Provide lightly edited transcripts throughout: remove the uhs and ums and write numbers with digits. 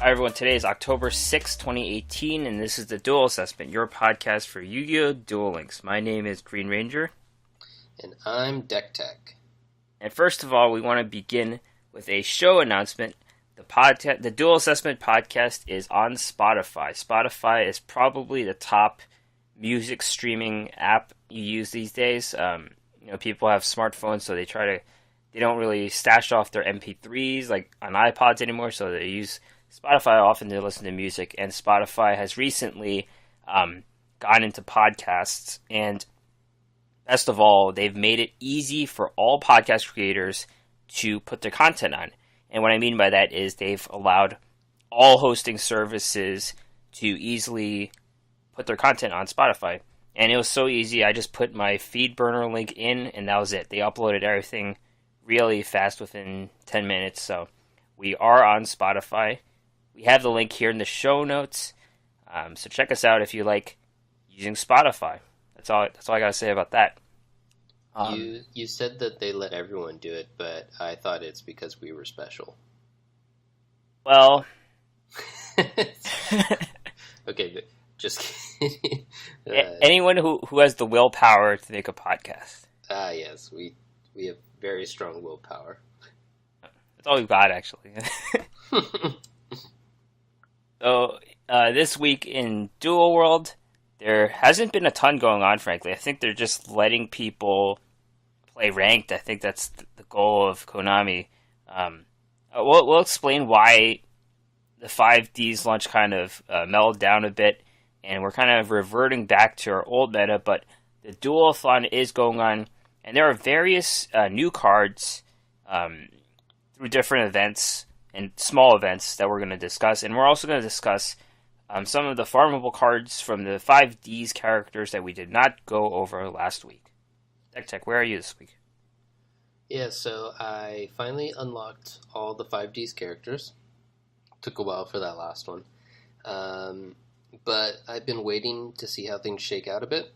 Hi everyone, today is October 6, 2018, and this is the Duel Assessment, your podcast for Yu-Gi-Oh! Duel Links. My name is Green Ranger. And I'm Deck Tech. And first of all, we want to begin with a show announcement. The Duel Assessment Podcast is on Spotify. Spotify is probably the top music streaming app you use these days. People have smartphones, so they don't really stash off their MP3s like on iPods anymore, so they use Spotify often to listen to music, and Spotify has recently gone into podcasts, and best of all, they've made it easy for all podcast creators to put their content on. And what I mean by that is they've allowed all hosting services to easily put their content on Spotify. And it was so easy, I just put my feed burner link in, and that was it. They uploaded everything really fast within 10 minutes, so we are on Spotify. We have the link here in the show notes, so check us out if you like using Spotify. That's all I gotta say about that. You said that they let everyone do it, but I thought it's because we were special. Well, okay, just kidding. Anyone who has the willpower to make a podcast. Yes, we have very strong willpower. That's all we've got, actually. So, this week in Duel World, there hasn't been a ton going on, frankly. I think they're just letting people play ranked. I think that's the goal of Konami. We'll explain why the 5Ds launch kind of mellowed down a bit, and we're kind of reverting back to our old meta, but the Duel-a-thon is going on, and there are various new cards through different events and small events that we're going to discuss, and we're also going to discuss some of the farmable cards from the 5Ds characters that we did not go over last week. Tech, where are you this week? Yeah, so I finally unlocked all the 5Ds characters. Took a while for that last one. But I've been waiting to see how things shake out a bit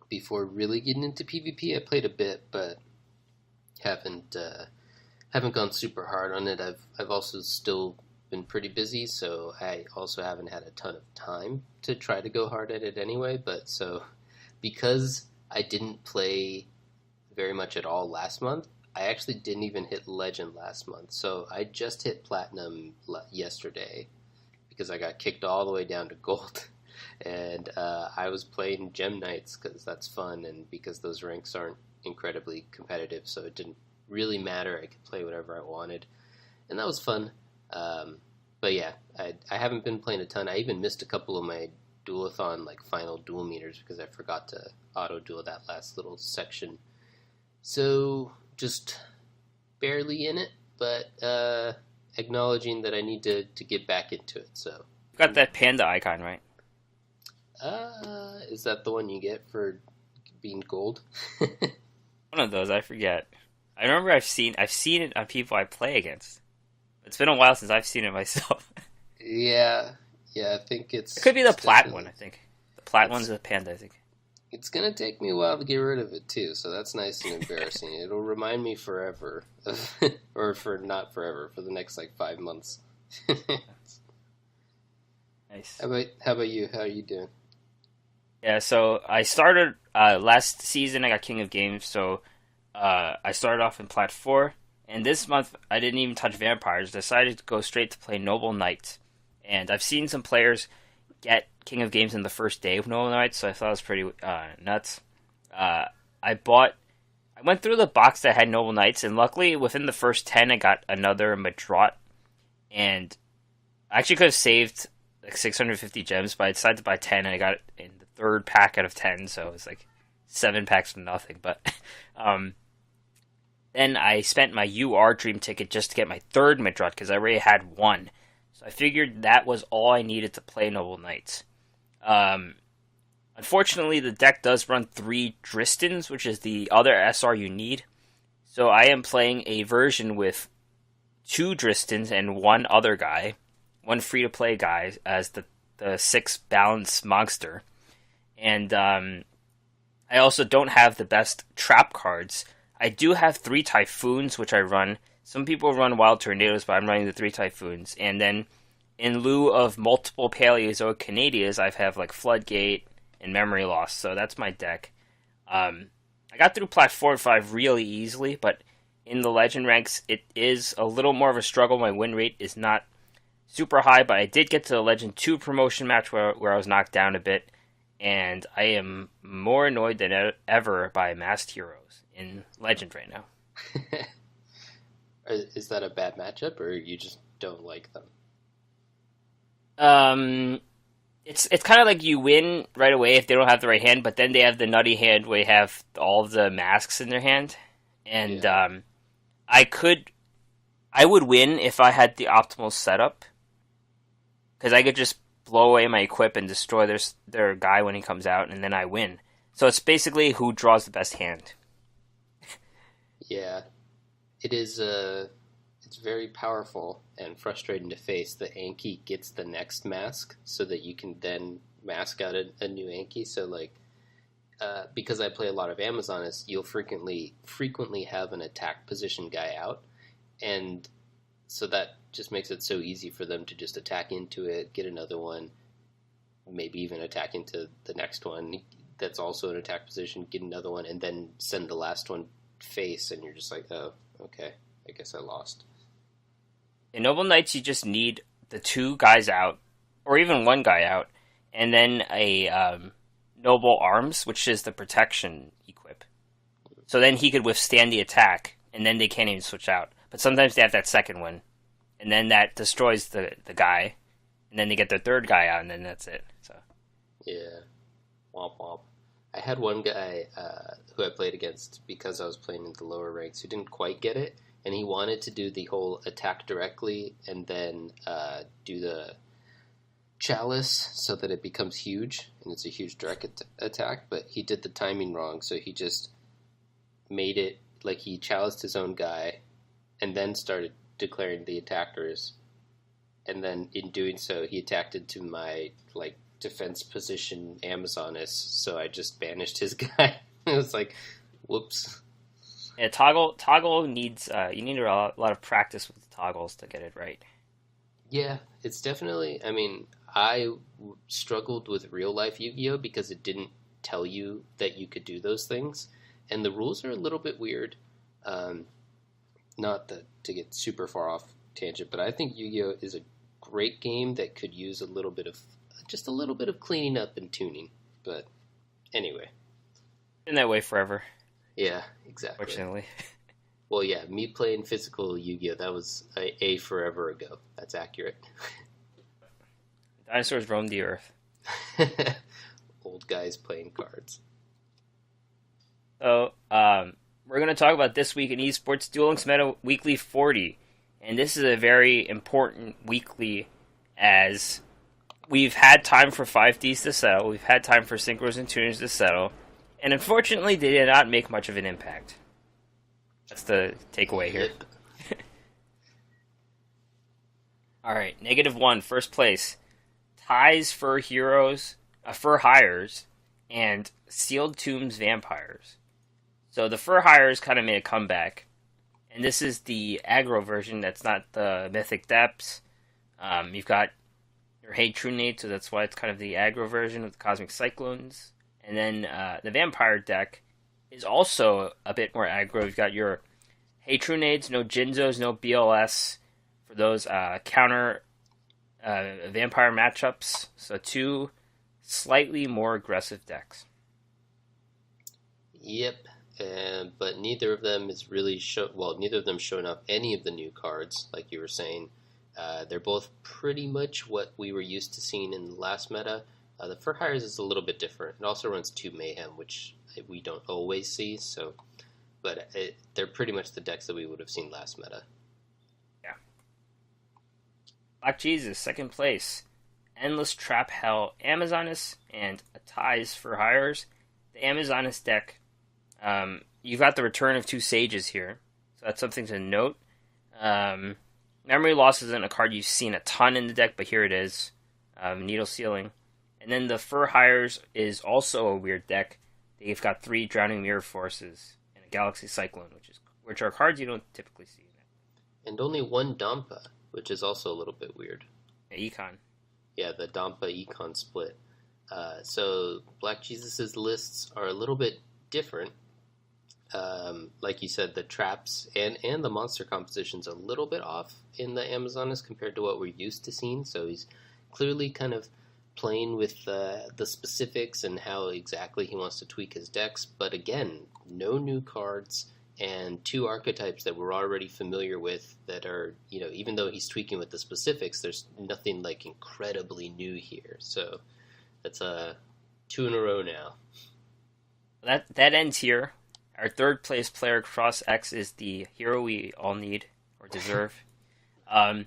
before really getting into PvP. I played a bit, but haven't gone super hard on it. I've also still been pretty busy, so I also haven't had a ton of time to try to go hard at it anyway. But so because I didn't play very much at all last month, I actually didn't even hit Legend last month. So I just hit Platinum yesterday because I got kicked all the way down to Gold. And I was playing Gem Knights because that's fun and because those ranks aren't incredibly competitive, so it didn't really matter. I could play whatever I wanted, and that was fun. But yeah, I haven't been playing a ton. I even missed a couple of my Duel-a-thon final duel meters because I forgot to auto duel that last little section. So just barely in it, but acknowledging that I need to get back into it. So You've got that panda icon, right? Is that the one you get for being gold? One of those, I forget. I remember I've seen it on people I play against. It's been a while since I've seen it myself. Yeah, I think it could be the plat one, I think. The plat one's the panda, I think. It's gonna take me a while to get rid of it too, so that's nice and embarrassing. It'll remind me forever or for not forever, for the next 5 months. Nice. How about you? How are you doing? Yeah, so I started last season. I got King of Games, so I started off in Plat 4, and this month I didn't even touch Vampires. Decided to go straight to play Noble Knight, and I've seen some players get King of Games in the first day of Noble Knight, so I thought it was pretty nuts. I went through the box that had Noble Knights, and luckily within the first 10 I got another Madrot, and I actually could have saved 650 gems, but I decided to buy 10, and I got it in the third pack out of 10, so it was 7 packs for nothing. But then I spent my UR Dream ticket just to get my third Madrot, because I already had one. So I figured that was all I needed to play Noble Knights. Unfortunately, the deck does run 3 Dristans, which is the other SR you need. So I am playing a version with 2 Dristans and one other guy, one free-to-play guy as the 6 balance monster. And I also don't have the best trap cards. I do have 3 Typhoons, which I run. Some people run Wild Tornadoes, but I'm running the 3 Typhoons. And then in lieu of multiple Paleozoic Canadias, I have like Floodgate and Memory Loss, so that's my deck. I got through Plat 4 and 5 really easily, but in the Legend ranks, it is a little more of a struggle. My win rate is not super high, but I did get to the Legend 2 promotion match where I was knocked down a bit, and I am more annoyed than ever by Masked Heroes in Legend right now. Is that a bad matchup, or you just don't like them? It's kind of like you win right away if they don't have the right hand, but then they have the nutty hand where they have all of the masks in their hand, and I would win if I had the optimal setup, because I could just blow away my equip and destroy their guy when he comes out, and then I win. So it's basically who draws the best hand. Yeah. It is it's very powerful and frustrating to face that Anki gets the next mask so that you can then mask out a new Anki. So like because I play a lot of Amazoness, you'll frequently have an attack position guy out, and so that just makes it so easy for them to just attack into it, get another one, maybe even attack into the next one that's also an attack position, get another one, and then send the last one face, and you're just like, oh, okay, I guess I lost. In Noble Knights, you just need the 2 guys out, or even 1 guy out, and then a Noble Arms, which is the protection equip. So then he could withstand the attack, and then they can't even switch out. But sometimes they have that second one, and then that destroys the guy, and then they get their 3rd guy out, and then that's it. So yeah, womp womp. I had one guy who I played against because I was playing in the lower ranks who didn't quite get it, and he wanted to do the whole attack directly and then do the chalice so that it becomes huge, and it's a huge direct attack, but he did the timing wrong, so he just made it like he chaliced his own guy and then started declaring the attackers, and then in doing so he attacked into my like defense position Amazoness, so I just banished his guy. It was like, whoops. Yeah, toggle needs you need a lot of practice with the toggles to get it right. Yeah, it's definitely, I mean, I struggled with real life Yu-Gi-Oh because it didn't tell you that you could do those things, and the rules are a little bit weird. Not to get super far off tangent, but I think Yu-Gi-Oh is a great game that could use a little bit of cleaning up and tuning. But anyway, Been that way forever. Yeah, exactly. Fortunately. Well, yeah, me playing physical Yu-Gi-Oh, that was a forever ago. That's accurate. Dinosaurs roamed the earth. Old guys playing cards. So, we're going to talk about this week in Esports Duel Links Meta Weekly 40. And this is a very important weekly, as we've had time for 5Ds to settle, we've had time for synchros and tuners to settle, and unfortunately they did not make much of an impact. That's the takeaway here. Alright, -1, first place. Ties for Heroes, for Hires, and Sealed Tombs Vampires. So the Fur Hires kind of made a comeback, and this is the aggro version. That's not the Mythic Depths. You've got your Hey True Nate, so that's why it's kind of the aggro version of the Cosmic Cyclones. And then the Vampire deck is also a bit more aggro. You've got your Hey True Nades, no Jinzos, no BLS for those counter Vampire matchups. So 2 slightly more aggressive decks. Yep. But neither of them is really neither of them showing up any of the new cards, like you were saying. They're both pretty much what we were used to seeing in the last meta. The Fur Hires is a little bit different. It also runs 2 Mayhem, which we don't always see. So, but they're pretty much the decks that we would have seen last meta. Yeah. Black Jesus, second place. Endless Trap Hell Amazoness and a Ties for Hires. The Amazoness deck. You've got the return of 2 Sages here, so that's something to note. Memory Loss isn't a card you've seen a ton in the deck, but here it is. Needle Sealing. And then the Fur Hires is also a weird deck. They've got 3 Drowning Mirror Forces and a Galaxy Cyclone, which are cards you don't typically see. And only 1 Dampa, which is also a little bit weird. Econ. Yeah, the Dampa Econ split. So Black Jesus's lists are a little bit different. Like you said, the traps and the monster composition's a little bit off in the Amazonas compared to what we're used to seeing. So he's clearly kind of playing with the specifics and how exactly he wants to tweak his decks. But again, no new cards and two archetypes that we're already familiar with that are, even though he's tweaking with the specifics, there's nothing like incredibly new here. So that's 2 in a row now. That ends here. Our third place player, Cross X, is the hero we all need or deserve. The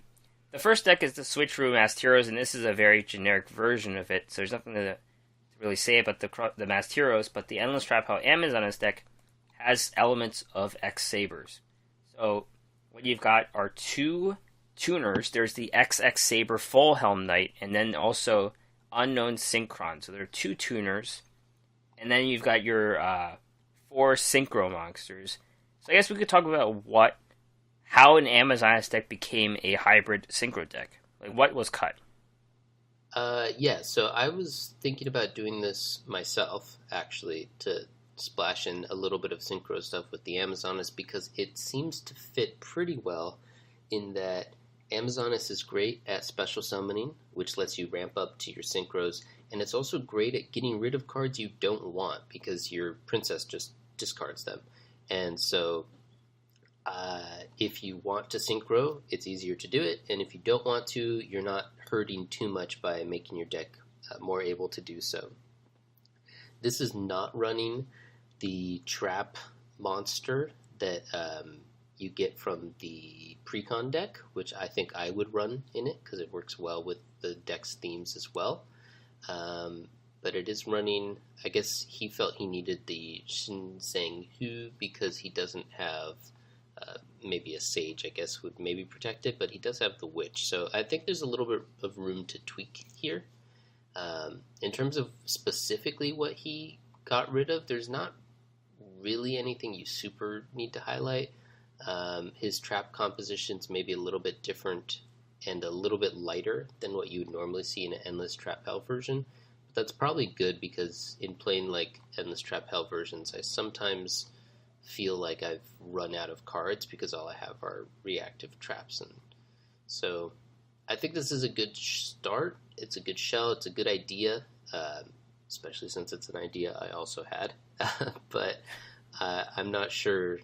first deck is the Switcheroo Masked Heroes, and this is a very generic version of it, so there's nothing to really say about the Masked Heroes, but the Endless Trap Hell Amazonas deck has elements of X Sabers. So what you've got are 2 tuners. There's the XX Saber Full Helm Knight, and then also Unknown Synchron. So there are 2 tuners, and then you've got your 4 Synchro monsters. So I guess we could talk about how an Amazonas deck became a hybrid Synchro deck. Like, what was cut? Yeah, so I was thinking about doing this myself, actually, to splash in a little bit of Synchro stuff with the Amazonas, because it seems to fit pretty well in that Amazonas is great at special summoning, which lets you ramp up to your Synchros, and it's also great at getting rid of cards you don't want, because your Princess just discards them. And so if you want to Synchro, it's easier to do it, and if you don't want to, you're not hurting too much by making your deck more able to do so. This is not running the trap monster that you get from the Precon deck, which I think I would run in it because it works well with the deck's themes as well. But it is running, I guess he felt he needed the Shinseng Hu because he doesn't have maybe a Sage, I guess, would maybe protect it, but he does have the Witch. So I think there's a little bit of room to tweak here. In terms of specifically what he got rid of, there's not really anything you super need to highlight. His trap composition's maybe a little bit different and a little bit lighter than what you would normally see in an Endless Trap Hell version. But that's probably good because in playing like Endless Trap Hell versions, I sometimes feel like I've run out of cards because all I have are reactive traps. And so I think this is a good start. It's a good shell. It's a good idea, especially since it's an idea I also had. But I'm not sure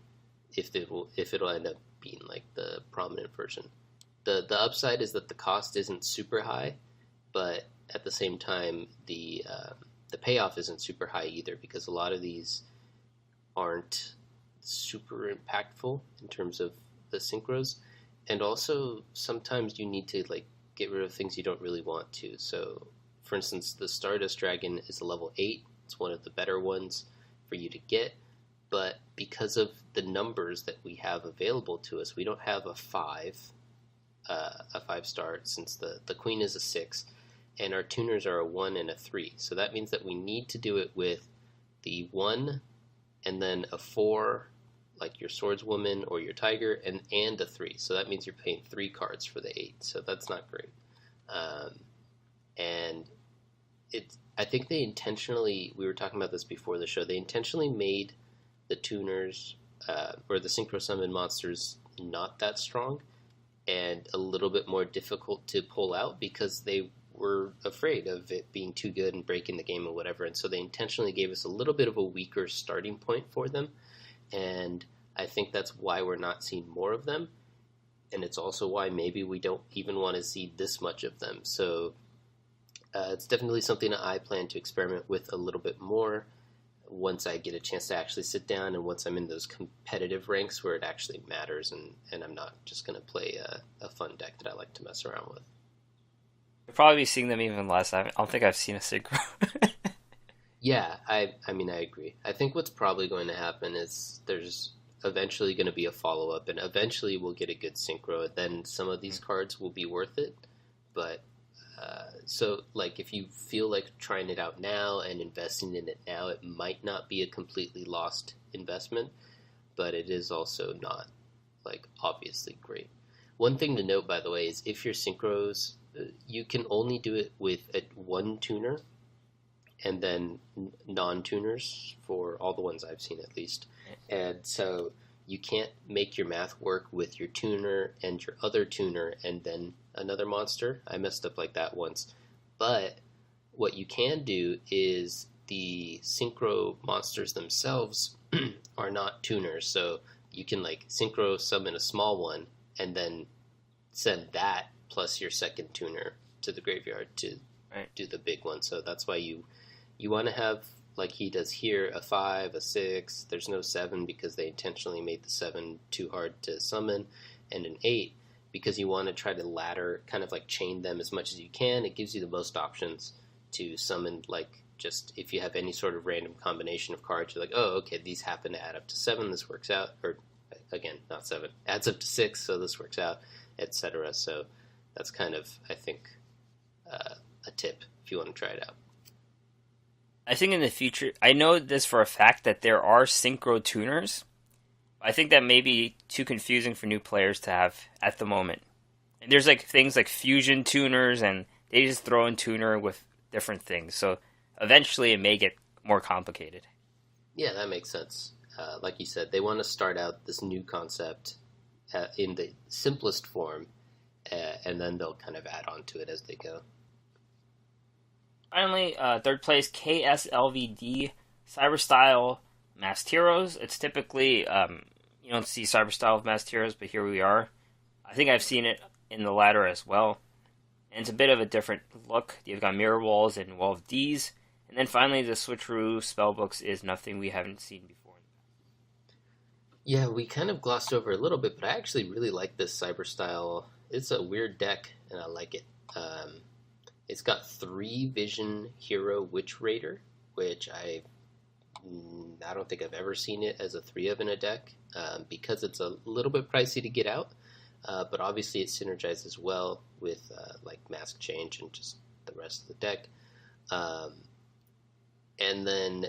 if it'll end up being like the prominent version. The upside is that the cost isn't super high, but at the same time the payoff isn't super high either, because a lot of these aren't super impactful in terms of the synchros, and also sometimes you need to like get rid of things you don't really want to. So for instance, the Stardust Dragon is a level 8. It's one of the better ones for you to get, but because of the numbers that we have available to us, we don't have a 5-star, since the Queen is a 6 and our tuners are a 1 and a 3. So that means that we need to do it with the 1 and then a 4, like your Swordswoman or your Tiger, and a 3. So that means you're paying 3 cards for the 8. So that's not great. And I think they intentionally, we were talking about this before the show, they intentionally made the tuners or the Synchro Summon monsters not that strong and a little bit more difficult to pull out because they were afraid of it being too good and breaking the game or whatever. And so they intentionally gave us a little bit of a weaker starting point for them. And I think that's why we're not seeing more of them. And it's also why maybe we don't even want to see this much of them. So it's definitely something that I plan to experiment with a little bit more once I get a chance to actually sit down and once I'm in those competitive ranks where it actually matters and I'm not just going to play a fun deck that I like to mess around with. You'll probably be seeing them even less. I don't think I've seen a synchro. Yeah, I mean, I agree. I think what's probably going to happen is there's eventually going to be a follow-up, and eventually we'll get a good synchro. Then some of these cards will be worth it. But, so, like, if you feel like trying it out now and investing in it now, it might not be a completely lost investment, but it is also not, like, obviously great. One thing to note, by the way, is if your synchros you can only do it with one tuner, and then non-tuners for all the ones I've seen at least. And so you can't make your math work with your tuner and your other tuner and then another monster. I messed up like that once. But what you can do is the synchro monsters themselves are not tuners. So you can like synchro summon a small one and then send that plus your second tuner to the graveyard to do the big one. So that's why you want to have, like he does here, a 5, a 6. There's no 7 because they intentionally made the 7 too hard to summon, and an 8 because you want to try to ladder, kind of like chain them as much as you can. It gives you the most options to summon, like just if you have any sort of random combination of cards, you're like, oh, okay, these happen to add up to 7, this works out. Or, again, not 7, adds up to 6, so this works out, etc. So that's kind of, I think, a tip if you want to try it out. I think in the future, I know this for a fact that there are synchro tuners. I think that may be too confusing for new players to have at the moment. And there's like things like fusion tuners, and they just throw in tuner with different things. So eventually it may get more complicated. Yeah, that makes sense. Like you said, they want to start out this new concept in the simplest form, and then they'll kind of add on to it as they go. Finally, third place, KSLVD, Cyberstyle Masked Heroes. It's typically, you don't see Cyberstyle with Masked Heroes, but here we are. I think I've seen it in the ladder as well. And it's a bit of a different look. You've got Mirror Walls and Wall of D's. And then finally, the Switcheroo Spellbooks is nothing we haven't seen before. Yeah, we kind of glossed over a little bit, but I actually really like this Cyberstyle. It's a weird deck, and I like it. It's got 3 Vision Hero Witch Raider, which I don't think I've ever seen it as a 3 of in a deck, because it's a little bit pricey to get out, but obviously it synergizes well with like Mask Change and just the rest of the deck. And then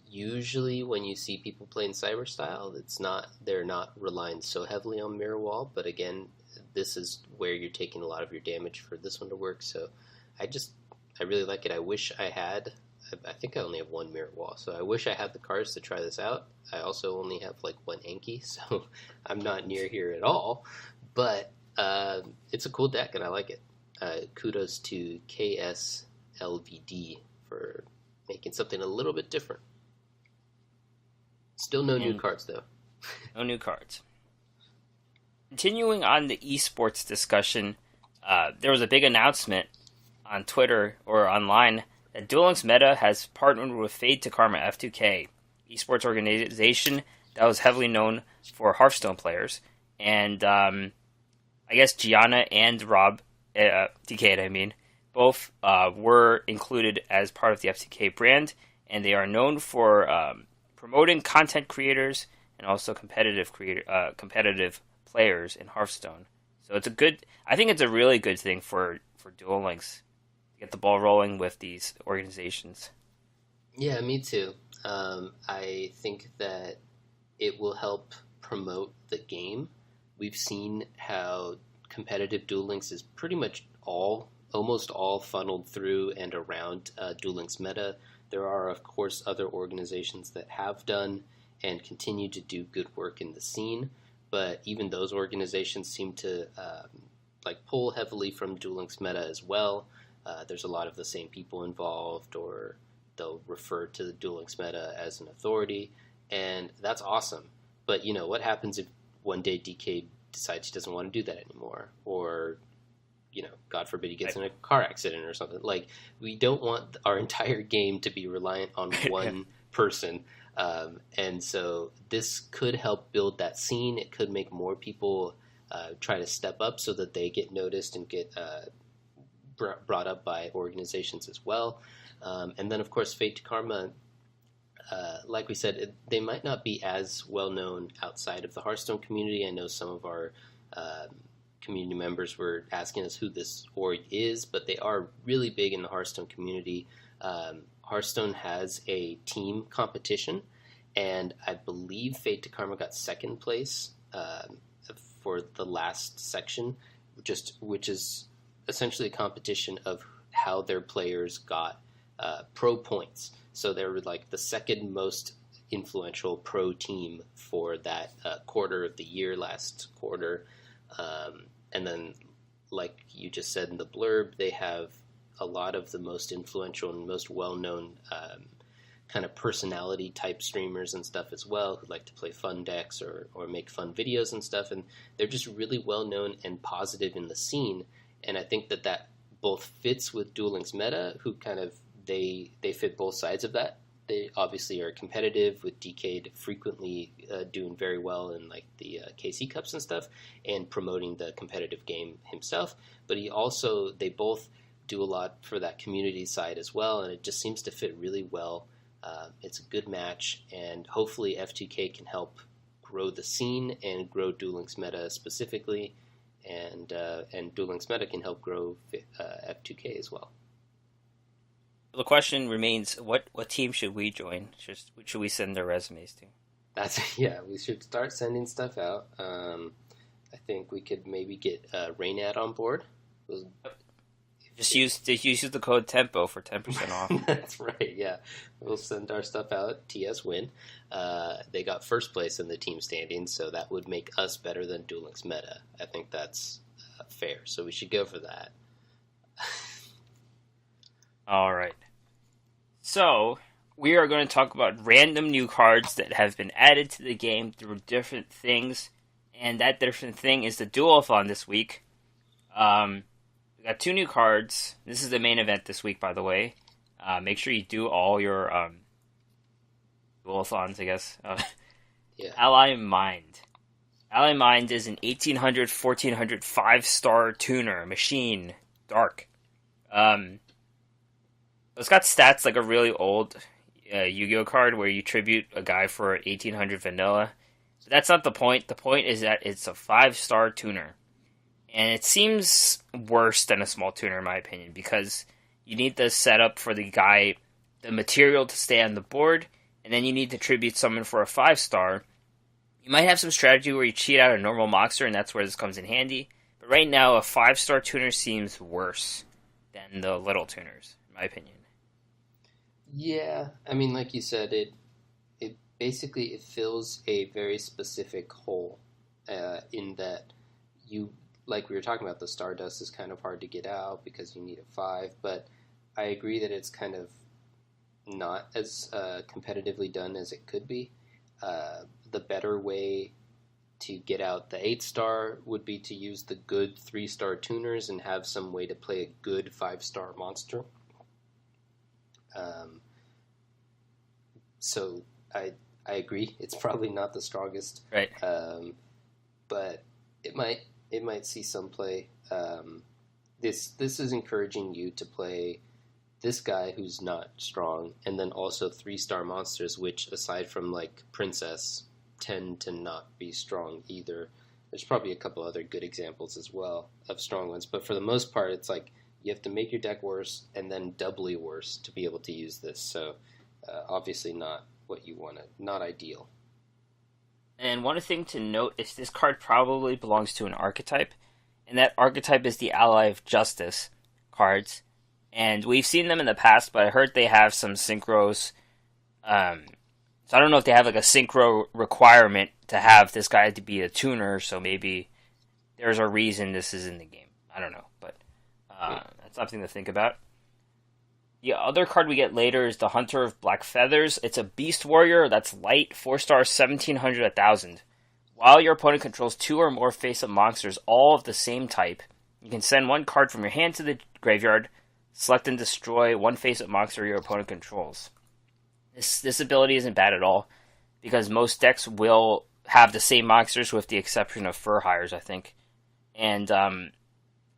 usually when you see people playing Cyberstyle, they're not relying so heavily on Mirror Wall, but again, this is where you're taking a lot of your damage for this one to work, so I really like it. I wish I think I only have 1 Mirror Wall, so I wish I had the cards to try this out. I also only have like 1 Anki, so I'm not near here at all, but it's a cool deck and I like it. Kudos to KSLVD for making something a little bit different. Still no new cards though. No new cards. Continuing on the esports discussion, there was a big announcement on Twitter or online that Duel Links Meta has partnered with Fade to Karma F2K, esports organization that was heavily known for Hearthstone players. And I guess Gianna and Rob, DK I mean, both were included as part of the F2K brand, and they are known for promoting content creators and also competitive players in Hearthstone. So I think it's a really good thing for Duel Links to get the ball rolling with these organizations. Yeah, me too. I think that it will help promote the game. We've seen how competitive Duel Links is pretty much almost all funneled through and around Duel Links Meta. There are, of course, other organizations that have done and continue to do good work in the scene, but even those organizations seem to pull heavily from Duel Links Meta as well. There's a lot of the same people involved, or they'll refer to the Duel Links Meta as an authority, and that's awesome. But, what happens if one day DK decides he doesn't want to do that anymore, or, God forbid he gets in a car accident or something. Like, we don't want our entire game to be reliant on one person. And so this could help build that scene. It could make more people try to step up so that they get noticed and get brought up by organizations as well. And then, of course, Fate to Karma, like we said, they might not be as well known outside of the Hearthstone community. I know some of our community members were asking us who this org is, but they are really big in the Hearthstone community. Hearthstone has a team competition, and I believe Fate to Karma got second place for the last section, which is essentially a competition of how their players got pro points. So they were like the second most influential pro team for that quarter of the year, last quarter. And then, like you just said in the blurb, they have a lot of the most influential and most well-known kind of personality type streamers and stuff as well, who like to play fun decks or make fun videos and stuff. And they're just really well-known and positive in the scene. And I think that both fits with Duel Links meta, who kind of, they fit both sides of that. They obviously are competitive, with Decade frequently doing very well in like the KC Cups and stuff, and promoting the competitive game himself. But they both do a lot for that community side as well, and it just seems to fit really well. It's a good match, and hopefully F2K can help grow the scene and grow Duel Links meta specifically, and Duel Links meta can help grow F2K as well. The question remains: what team should we join? Should we send their resumes to? We should start sending stuff out. I think we could maybe get Raynad on board. Just use the code TEMPO for 10% off. That's right, yeah. We'll send our stuff out. TS win. They got first place in the team standings, so that would make us better than Duel Links meta. I think that's fair, so we should go for that. All right. So, we are going to talk about random new cards that have been added to the game through different things, and that different thing is the Duel-a-thon this week. We got 2 new cards. This is the main event this week, by the way. Make sure you do all your Duel-a-thons, I guess. Yeah. Ally Mind. Ally Mind is an 1800, 1400, 5-star tuner, machine, dark. It's got stats like a really old Yu-Gi-Oh card where you tribute a guy for 1800 vanilla. But that's not the point. The point is that it's a 5-star tuner. And it seems worse than a small tuner in my opinion, because you need the setup for the guy, the material to stay on the board, and then you need to tribute someone for a 5-star. You might have some strategy where you cheat out a normal monster, and that's where this comes in handy. But right now, a 5-star tuner seems worse than the little tuners, in my opinion. Yeah, I mean, like you said, it basically it fills a very specific hole in that you, like we were talking about, the Stardust is kind of hard to get out because you need a 5, but I agree that it's kind of not as competitively done as it could be. The better way to get out the 8-star would be to use the good 3-star tuners and have some way to play a good 5-star monster. So I agree. It's probably not the strongest, right? But it might see some play. This is encouraging you to play this guy who's not strong, and then also 3-star monsters, which aside from like Princess tend to not be strong either. There's probably a couple other good examples as well of strong ones, but for the most part, it's like you have to make your deck worse and then doubly worse to be able to use this. So obviously not what you want, not ideal. And one thing to note is this card probably belongs to an archetype, and that archetype is the Ally of Justice cards. And we've seen them in the past, but I heard they have some synchros. So I don't know if they have like a synchro requirement to have this guy to be a tuner, so maybe there's a reason this is in the game. I don't know, but that's something to think about. The other card we get later is the Hunter of Black Feathers. It's a Beast Warrior that's light, 4-star, 1700, 1000. While your opponent controls 2 or more face-up monsters, all of the same type, you can send 1 card from your hand to the graveyard, select and destroy 1 face-up monster your opponent controls. This ability isn't bad at all, because most decks will have the same monsters with the exception of Fur Hires, I think. And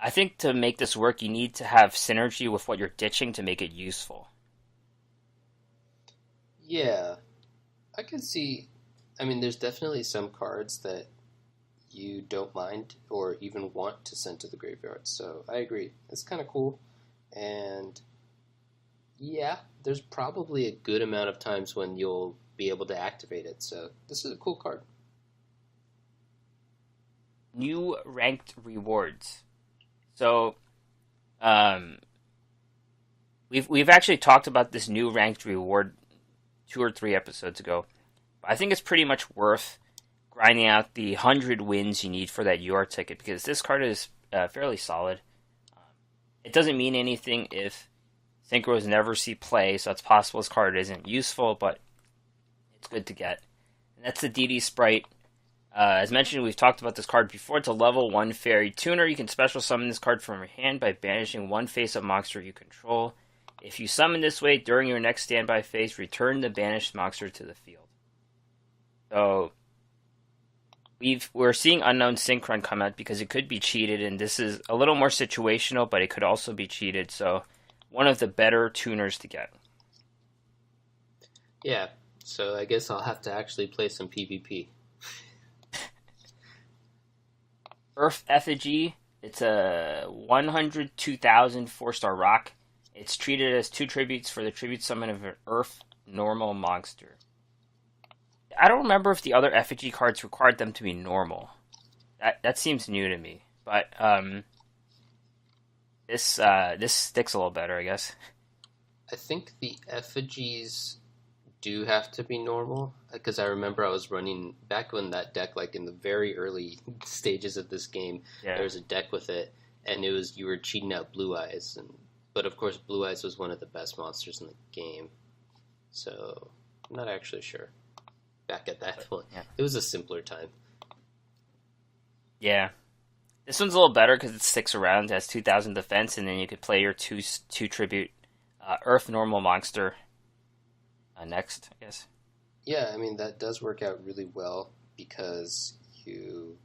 I think to make this work, you need to have synergy with what you're ditching to make it useful. Yeah, I can see. I mean, there's definitely some cards that you don't mind or even want to send to the graveyard. So I agree. It's kind of cool. And yeah, there's probably a good amount of times when you'll be able to activate it. So this is a cool card. New ranked rewards. So We've actually talked about this new ranked reward 2 or 3 episodes ago. But I think it's pretty much worth grinding out the 100 wins you need for that UR ticket, because this card is fairly solid. It doesn't mean anything if Synchros never see play, so it's possible this card isn't useful, but it's good to get. And that's the DD Sprite. As mentioned, we've talked about this card before. It's a level 1 fairy tuner. You can special summon this card from your hand by banishing one face-up monster you control. If you summon this way during your next standby phase, return the banished monster to the field. So, we're seeing Unknown Synchron come out because it could be cheated, and this is a little more situational, but it could also be cheated, so one of the better tuners to get. Yeah, so I guess I'll have to actually play some PvP. Earth Effigy, it's a 102,000 4-star rock. It's treated as 2 tributes for the tribute summon of an Earth normal monster. I don't remember if the other effigy cards required them to be normal. That seems new to me, but this sticks a little better, I guess. I think the effigies do have to be normal, because I remember I was running back when that deck, like in the very early stages of this game, there was a deck with it, and it was, you were cheating out Blue Eyes, but of course Blue Eyes was one of the best monsters in the game, so I'm not actually sure. Back at that point, It was a simpler time. Yeah, this one's a little better because it sticks around, it has 2,000 defense, and then you could play your two tribute Earth normal monster next, I guess. Yeah, I mean, that does work out really well because you...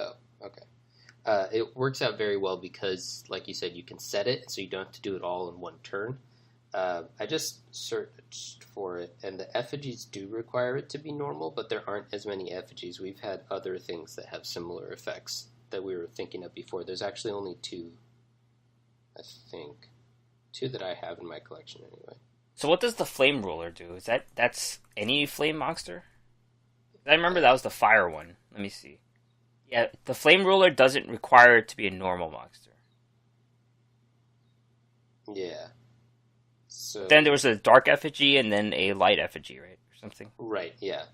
Oh, okay. It works out very well because, like you said, you can set it, so you don't have to do it all in one turn. I just searched for it, and the effigies do require it to be normal, but there aren't as many effigies. We've had other things that have similar effects that we were thinking of before. There's actually only 2, I think. 2 that I have in my collection, anyway. So what does the Flame Ruler do? That's any flame monster? I remember that was the fire one. Let me see. Yeah, the Flame Ruler doesn't require it to be a normal monster. Yeah. So then there was a dark effigy and then a light effigy, right? Or something. Right, yeah.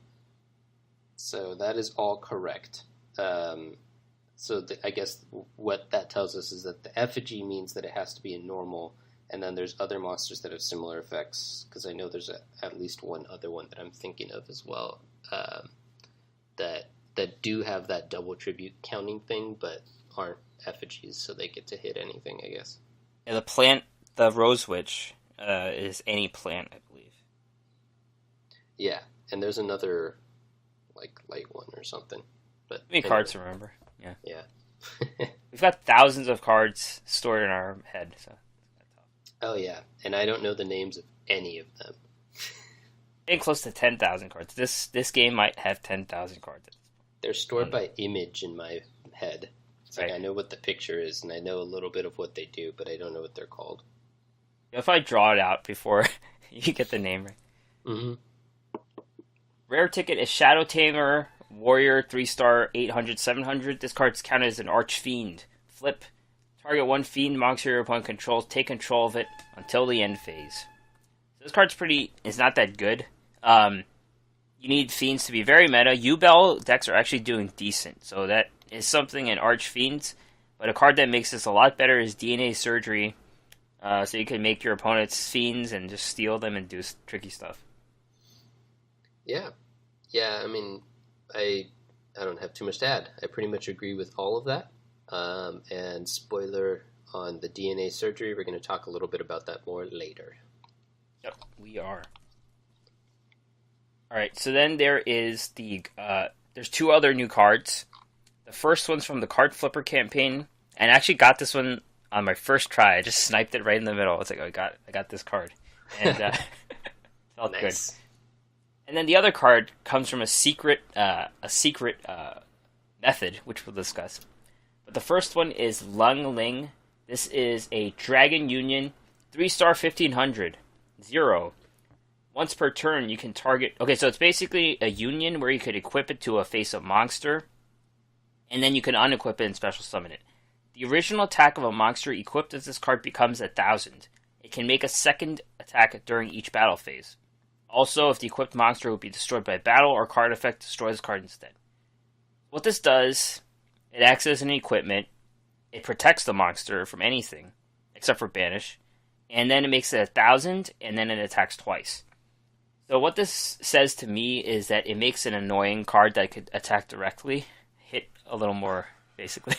So that is all correct. I guess what that tells us is that the effigy means that it has to be a normal, and then there's other monsters that have similar effects, because I know there's at least one other one that I'm thinking of as well, that do have that double tribute counting thing, but aren't effigies, so they get to hit anything, I guess. Yeah, the Rose Witch is any plant, I believe. Yeah, and there's another, like, light one or something. But many cards to remember. Yeah. Yeah. We've got thousands of cards stored in our head, so that's tough. Oh yeah, and I don't know the names of any of them. Getting close to 10,000 cards. This game might have 10,000 cards. They're stored by image in my head. It's right. Like I know what the picture is, and I know a little bit of what they do, but I don't know what they're called. If I draw it out before you get the name right. Mm-hmm. Rare ticket is Shadow Tamer, Warrior, 3-star, 800, 700. This card's counted as an Archfiend. Flip. Target one Fiend monster your opponent controls. Take control of it until the end phase. So this card's is not that good. You need Fiends to be very meta. Yugioh decks are actually doing decent, so that is something in Archfiends. But a card that makes this a lot better is DNA Surgery. So you can make your opponents Fiends and just steal them and do tricky stuff. Yeah. Yeah, I mean, I don't have too much to add. I pretty much agree with all of that. And spoiler on the DNA Surgery, we're going to talk a little bit about that more later. Yep, we are. Alright, so then there is there's 2 other new cards. The first one's from the Card Flipper campaign, and I actually got this one on my first try. I just sniped it right in the middle. I was like, I got this card. And felt nice. Good. And then the other card comes from a secret method, which we'll discuss. But the first one is Lung Ling. This is a Dragon Union, 3-star, 1500, 0. Once per turn, you can target... Okay, so it's basically a union where you could equip it to a face-up monster, and then you can unequip it and special summon it. The original attack of a monster equipped with this card becomes 1,000. It can make a second attack during each battle phase. Also, if the equipped monster would be destroyed by battle or card effect, destroy this card instead. What this does, it acts as an equipment. It protects the monster from anything, except for banish. And then it makes it 1,000, and then it attacks twice. So what this says to me is that it makes an annoying card that could attack directly hit a little more, basically.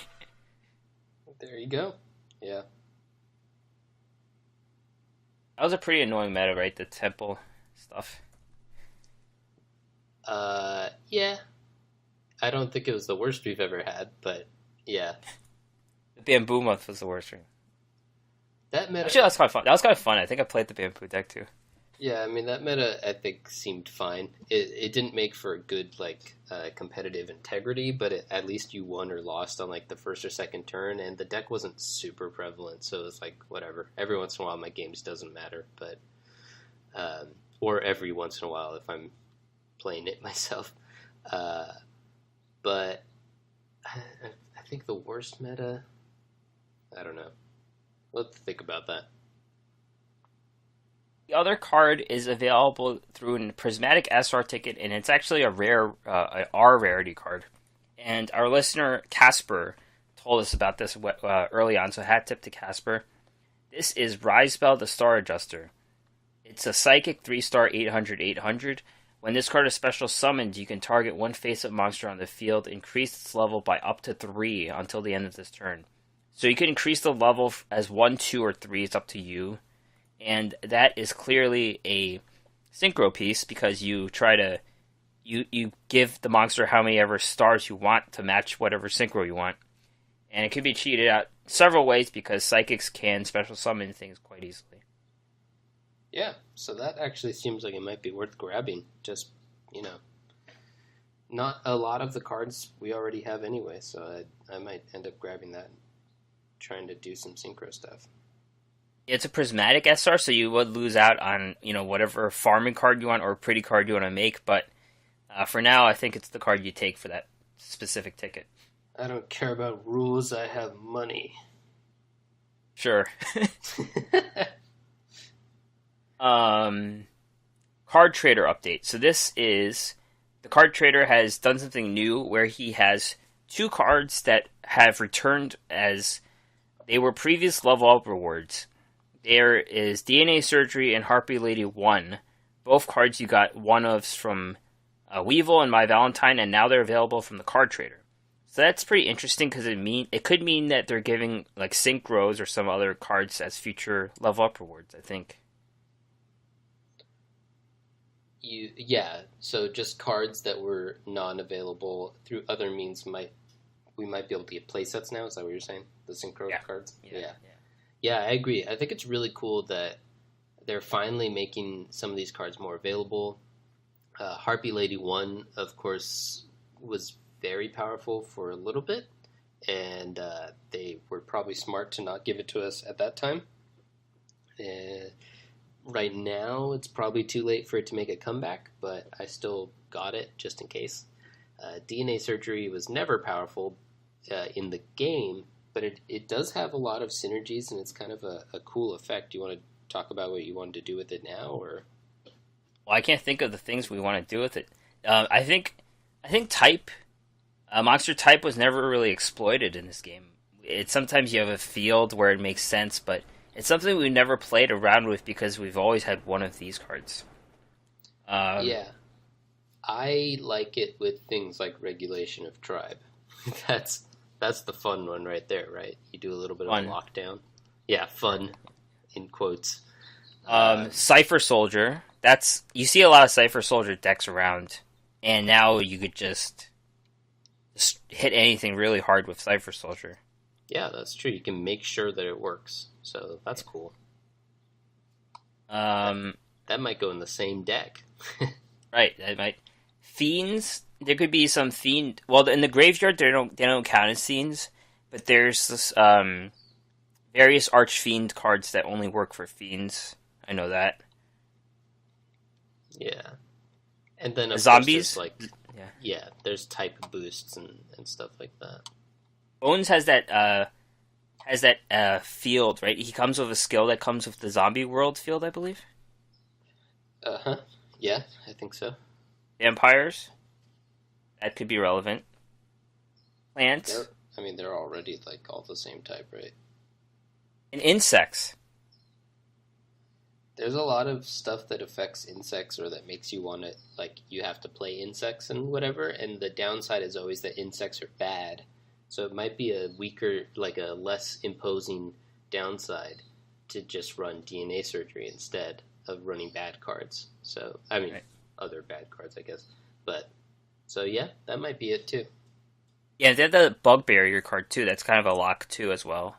There you go. Yeah. That was a pretty annoying meta, right? The temple stuff. Yeah. I don't think it was the worst we've ever had, but yeah. The bamboo month was the worst ring. That meta... Actually, that was kind of fun. That was kind of fun. I think I played the bamboo deck, too. Yeah, I mean, that meta, I think, seemed fine. It didn't make for a good, competitive integrity, but at least you won or lost on, the first or second turn, and the deck wasn't super prevalent, so it's whatever. Every once in a while, my games doesn't matter, but... or every once in a while if I'm playing it myself. But I think the worst meta... I don't know. Let's think about that. The other card is available through a Prismatic SR ticket, and it's actually a rare, R rarity card. And our listener, Casper, told us about this early on, so hat tip to Casper. This is Rizebel the Star Adjuster. It's a Psychic 3-star 800/800. When this card is special summoned, you can target one face-up monster on the field, increase its level by up to 3 until the end of this turn. So you can increase the level as 1, 2, or 3. It's up to you. And that is clearly a synchro piece because you try to... You give the monster how many ever stars you want to match whatever synchro you want. And it can be cheated out several ways because Psychics can special summon things quite easily. Yeah, so that actually seems like it might be worth grabbing. Just, not a lot of the cards we already have anyway, so I might end up grabbing that and trying to do some synchro stuff. It's a Prismatic SR, so you would lose out on, whatever farming card you want or pretty card you want to make, but for now, I think it's the card you take for that specific ticket. I don't care about rules, I have money. Sure. Card Trader update. So this is... The Card Trader has done something new where he has 2 cards that have returned as they were previous level up rewards. There is DNA Surgery and Harpy Lady 1. Both cards you got one of from Weevil and My Valentine, and now they're available from the Card Trader. So that's pretty interesting because it could mean that they're giving Synchros or some other cards as future level up rewards, I think. Yeah, so just cards that were non-available through other means we might be able to get playsets now. Is that what you're saying? The synchro cards? Yeah, I agree. I think it's really cool that they're finally making some of these cards more available. Harpy Lady 1, of course, was very powerful for a little bit, and they were probably smart to not give it to us at that time. Right now, it's probably too late for it to make a comeback, but I still got it just in case. DNA Surgery was never powerful in the game, but it does have a lot of synergies, and it's kind of a cool effect. Do you want to talk about what you wanted to do with it now, or? Well, I can't think of the things we want to do with it. I think type, monster type was never really exploited in this game. Sometimes you have a field where it makes sense, but it's something we've never played around with because we've always had one of these cards. Yeah. I like it with things like Regulation of Tribe. That's the fun one right there, right? You do a little bit of a lockdown. Yeah, fun, in quotes. Cypher Soldier. You see a lot of Cypher Soldier decks around, and now you could just hit anything really hard with Cypher Soldier. Yeah, that's true. You can make sure that it works, so that's cool. That might go in the same deck. Right, that might. Fiends, there could be some Fiend... Well, in the graveyard, they don't count as Fiends, but there's this, various Archfiend cards that only work for Fiends. I know that. Yeah. And then, of Zombies? Course, there's type boosts and stuff like that. Bones has that has that field, right? He comes with a skill that comes with the zombie world field, I believe. Uh-huh. Yeah, I think so. Vampires, that could be relevant. Plants. They're already like all the same type, right? And insects. There's a lot of stuff that affects insects or that makes you want to, like, you have to play insects and whatever, and the downside is always that insects are bad. So it might be a weaker, like a less imposing downside to just run DNA surgery instead of running bad cards. So, right. Other bad cards, I guess. But, so yeah, that might be it too. Yeah, they have the bug barrier card too. That's kind of a lock too as well.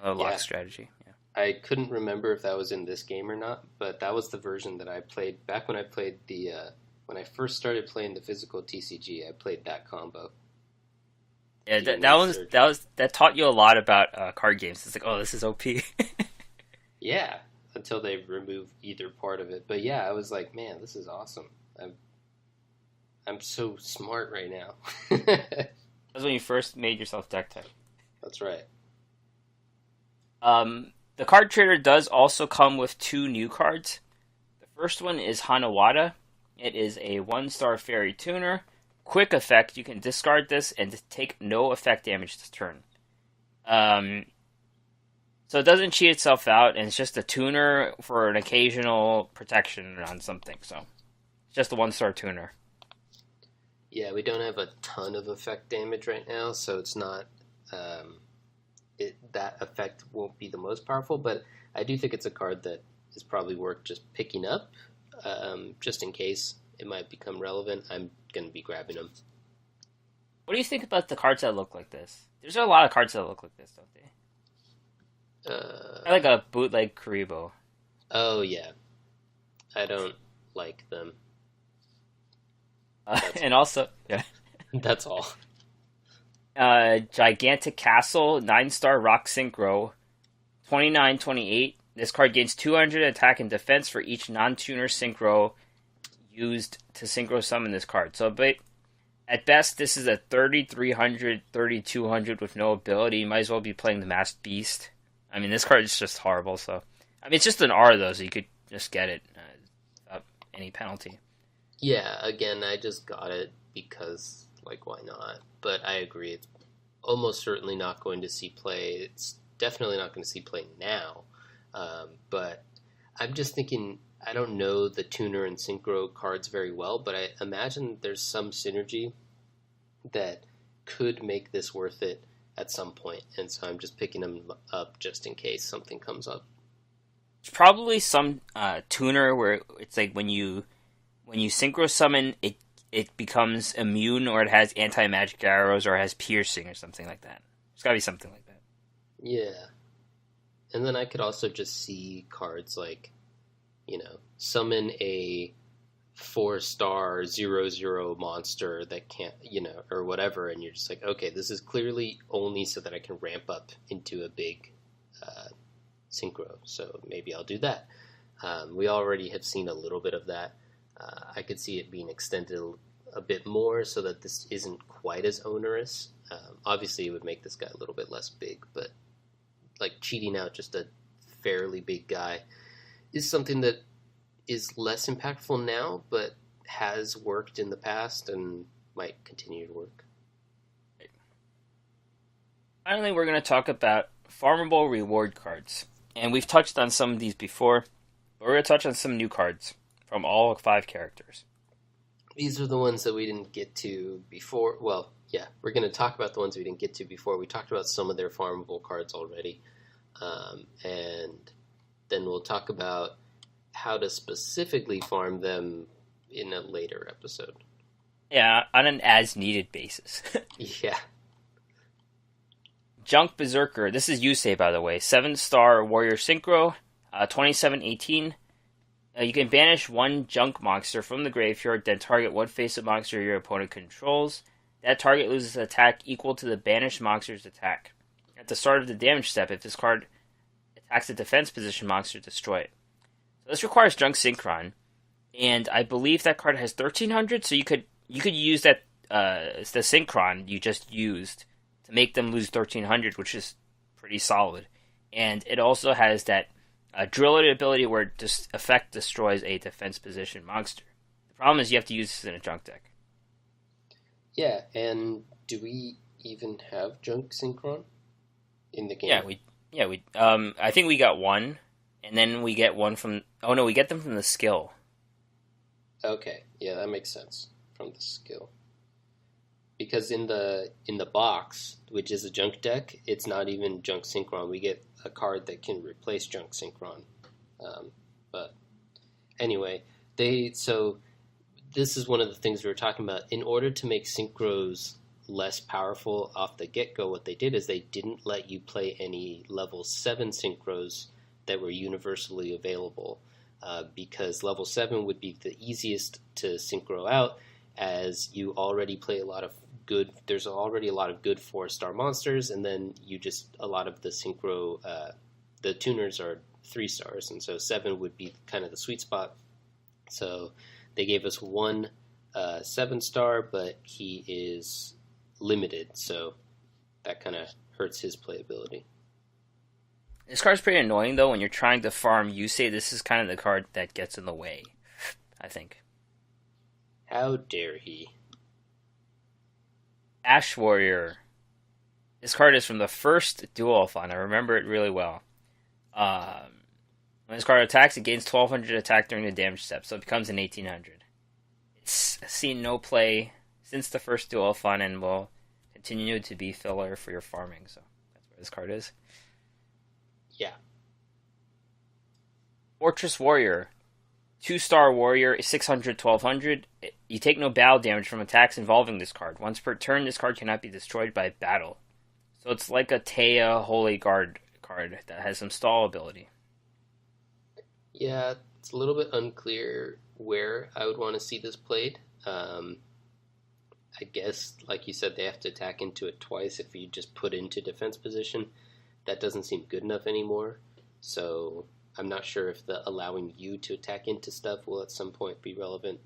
Another lock strategy. Yeah. I couldn't remember if that was in this game or not, but that was the version that I played back when I played when I first started playing the physical TCG. I played that combo. Yeah, that taught you a lot about card games. It's like, oh, this is OP. Yeah, until they remove either part of it. But yeah, I was like, man, this is awesome. I'm so smart right now. That's when you first made yourself deck type. That's right. The card trader does also come with 2 new cards. The first one is Hanawada. It is a 1-star fairy tuner. Quick effect, you can discard this and take no effect damage this turn. So it doesn't cheat itself out, and it's just a tuner for an occasional protection on something. So it's just a 1-star tuner. Yeah, we don't have a ton of effect damage right now, so it's not... that effect won't be the most powerful, but I do think it's a card that is probably worth just picking up, just in case it might become relevant. I'm going to be grabbing them. What do you think about the cards that look like this? There's a lot of cards that look like this, don't they? I like a bootleg Karibo. Oh, yeah. I don't like them. And also, yeah. That's all. Gigantic Castle, 9-star Rock Synchro, 29-28. This card gains 200 attack and defense for each non-tuner Synchro used to Synchro summon this card. So, but at best, this is a 3300, 3200 with no ability. You might as well be playing the Masked Beast. This card is just horrible. So, it's just an R though, so you could just get it without any penalty. Yeah, again, I just got it because, like, why not? But I agree, it's almost certainly not going to see play. It's definitely not going to see play now. But I'm just thinking, I don't know the tuner and synchro cards very well, but I imagine there's some synergy that could make this worth it at some point. And so I'm just picking them up just in case something comes up. It's probably some tuner where it's like when you synchro summon, it becomes immune, or it has anti-magic arrows, or it has piercing, or something like that. It's gotta be something like that. Yeah. And then I could also just see cards like, summon a 4-star 0/0 monster that can't, or whatever, and you're just like, okay, this is clearly only so that I can ramp up into a big synchro, so maybe I'll do that. We already have seen a little bit of that. I could see it being extended a bit more so that this isn't quite as onerous. Obviously, it would make this guy a little bit less big, but like cheating out just a fairly big guy is something that is less impactful now, but has worked in the past and might continue to work. Finally, we're going to talk about farmable reward cards. And we've touched on some of these before, but we're going to touch on some new cards from all 5 characters. These are the ones that we didn't get to before. Well, yeah, we're going to talk about the ones we didn't get to before. We talked about some of their farmable cards already. And then we'll talk about how to specifically farm them in a later episode. Yeah, on an as-needed basis. Yeah. Junk Berserker. This is Yusei, by the way. 7-star Warrior Synchro, 2718. You can banish 1 junk monster from the graveyard, then target one face-up monster your opponent controls. That target loses attack equal to the banished monster's attack. At the start of the damage step, if this card attacks a defense position monster, destroy it. So this requires Junk Synchron, and I believe that card has 1300, so you could use that the Synchron you just used to make them lose 1300, which is pretty solid. And it also has that drill ability where it destroys a defense position monster. The problem is you have to use this in a junk deck. Yeah, and do we even have junk synchron in the game? We I think we got one, and then we get one from. Oh no, we get them from the skill. Okay, yeah, that makes sense from the skill. Because in the box, which is a junk deck, it's not even junk synchron. We get a card that can replace junk synchron. But anyway, so this is one of the things we were talking about. In order to make synchros less powerful off the get-go, what they did is they didn't let you play any level 7 synchros that were universally available, because level 7 would be the easiest to synchro out, as you already play there's already a lot of good 4-star monsters, and then a lot of the synchro, the tuners are 3 stars, and so 7 would be kind of the sweet spot. So they gave us one 7-star, but he is limited, so that kind of hurts his playability. This card's pretty annoying, though. When you're trying to farm, you say this is kind of the card that gets in the way, I think. How dare he? Ash Warrior. This card is from the first Duel-a-thon. I remember it really well. When this card attacks, it gains 1200 attack during the damage step, so it becomes an 1800. It's seen no play since the first Duel-a-thon and will continue to be filler for your farming, so that's where this card is. Yeah. Fortress Warrior. 2-star warrior, 600, 1200. You take no battle damage from attacks involving this card. Once per turn, this card cannot be destroyed by battle. So it's like a Taya Holy Guard card that has some stall ability. Yeah, it's a little bit unclear where I would want to see this played. I guess, like you said, they have to attack into it twice if you just put into defense position. That doesn't seem good enough anymore. So I'm not sure if the allowing you to attack into stuff will at some point be relevant.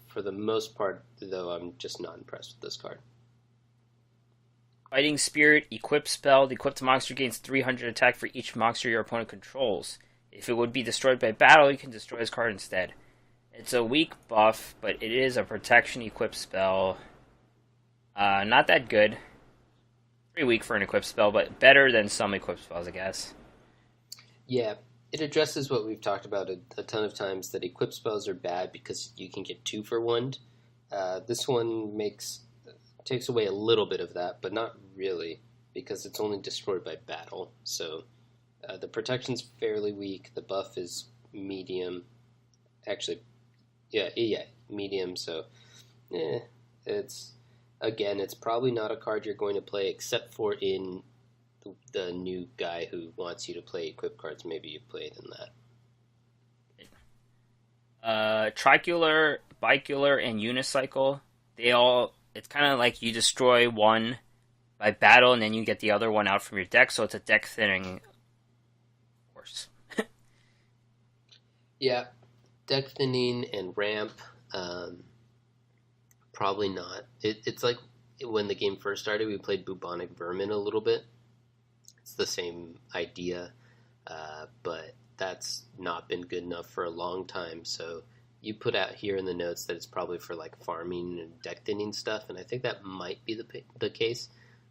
For the most part, though, I'm just not impressed with this card. Fighting Spirit, equip spell. The equipped monster gains 300 attack for each monster your opponent controls. If it would be destroyed by battle, you can destroy this card instead. It's a weak buff, but it is a protection equip spell. Not that good. Pretty weak for an equip spell, but better than some equip spells, I guess. Yeah, it addresses what we've talked about a ton of times, that equip spells are bad because you can get 2 for 1. This one takes away a little bit of that, but not really, because it's only destroyed by battle. So the protection's fairly weak. The buff is medium. Actually, yeah, medium. So it's probably not a card you're going to play, except for in the new guy who wants you to play equip cards. Maybe you played in that. Tricular, bicular, and unicycle. It's kind of like you destroy one by battle, and then you get the other one out from your deck, so it's a deck thinning horse. Yeah, deck thinning and ramp. Probably not. It's like when the game first started, we played Bubonic Vermin a little bit. It's the same idea, but that's not been good enough for a long time. So you put out here in the notes that it's probably for like farming and deck thinning stuff, and I think that might be the case.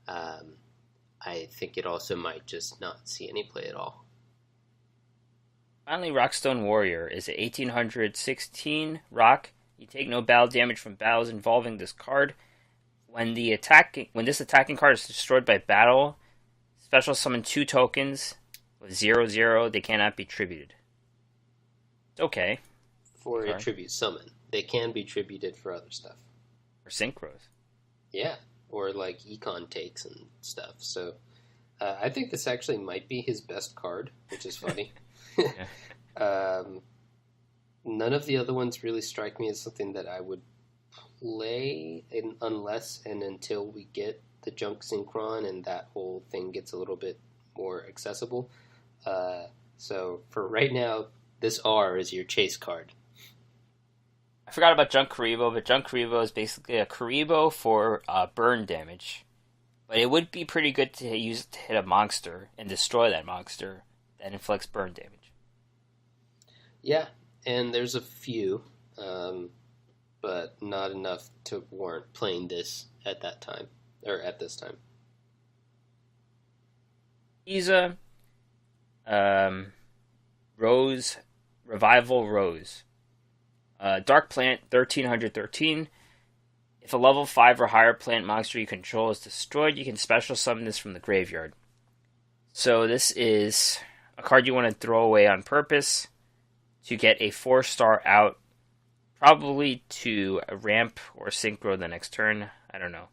I think it also might just not see any play at all. Finally, Rockstone Warrior is a 1816 rock. You take no battle damage from battles involving this card. When this attacking card is destroyed by battle, special summon 2 tokens with 0/0. They cannot be tributed. It's okay. For a tribute summon. They can be tributed for other stuff. For synchros. Yeah, or like econ takes and stuff. So I think this actually might be his best card, which is funny. None of the other ones really strike me as something that I would play unless and until we get the junk synchron and that whole thing gets a little bit more accessible. So for right now, this R is your chase card. I forgot about Junk Karibo, but Junk Karibo is basically a Karibo for burn damage. But it would be pretty good to use it to hit a monster and destroy that monster that inflicts burn damage. Yeah, and there's a few, but not enough to warrant playing this at that time, or at this time. Isa, Rose, Revival Rose. Dark Plant, 1313. If a level 5 or higher plant monster you control is destroyed, you can special summon this from the graveyard. So this is a card you want to throw away on purpose to get a 4-star out, probably to ramp or synchro the next turn. I don't know.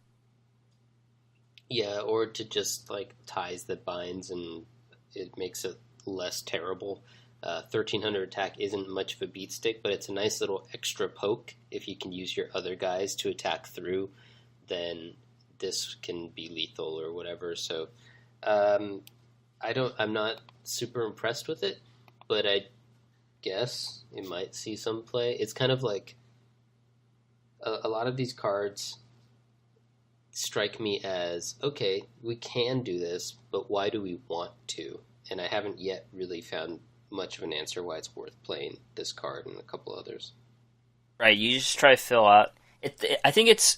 Yeah, or to just like ties that binds and it makes it less terrible. 1300 attack isn't much of a beat stick, but it's a nice little extra poke. If you can use your other guys to attack through, then this can be lethal or whatever. So I'm not super impressed with it, but I guess it might see some play. It's kind of like a lot of these cards strike me as, okay, we can do this, but why do we want to? And I haven't yet really found much of an answer why it's worth playing this card and a couple others. Right, you just try to fill out. I think it's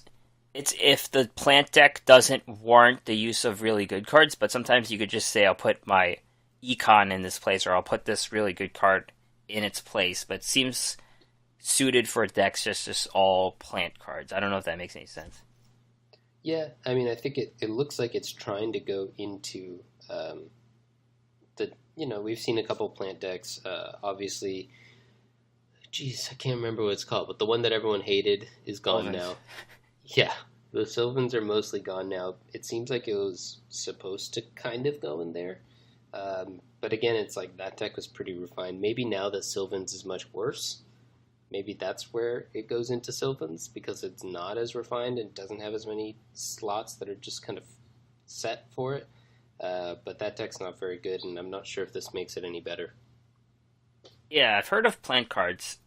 if the plant deck doesn't warrant the use of really good cards, but sometimes you could just say, I'll put my econ in this place, or I'll put this really good card in its place, but it seems suited for decks just all plant cards. I don't know if that makes any sense. Yeah, I mean, I think it looks like it's trying to go into we've seen a couple plant decks. Obviously, I can't remember what it's called, but the one that everyone hated is gone now. Yeah, the Sylvans are mostly gone now. It seems like it was supposed to kind of go in there. But again, it's like that deck was pretty refined. Maybe now that Sylvans is much worse, maybe that's where it goes into Sylvans, because it's not as refined and doesn't have as many slots that are just kind of set for it. But that deck's not very good, and I'm not sure if this makes it any better. Yeah, I've heard of plant cards.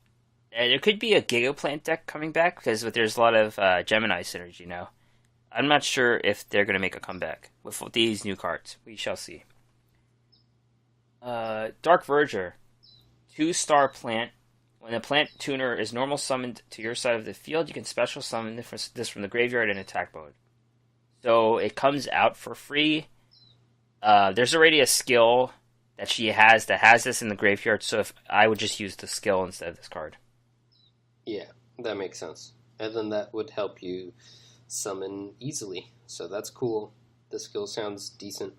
There could be a Giga Plant deck coming back, because there's a lot of Gemini synergy now. I'm not sure if they're going to make a comeback with these new cards. We shall see. Dark Verger. 2-star plant. When the plant tuner is normal summoned to your side of the field, you can special summon this from the graveyard in attack mode. So it comes out for free. There's already a skill that she has that has this in the graveyard, so if I would just use the skill instead of this card. Yeah, that makes sense. And then that would help you summon easily, so that's cool. The skill sounds decent.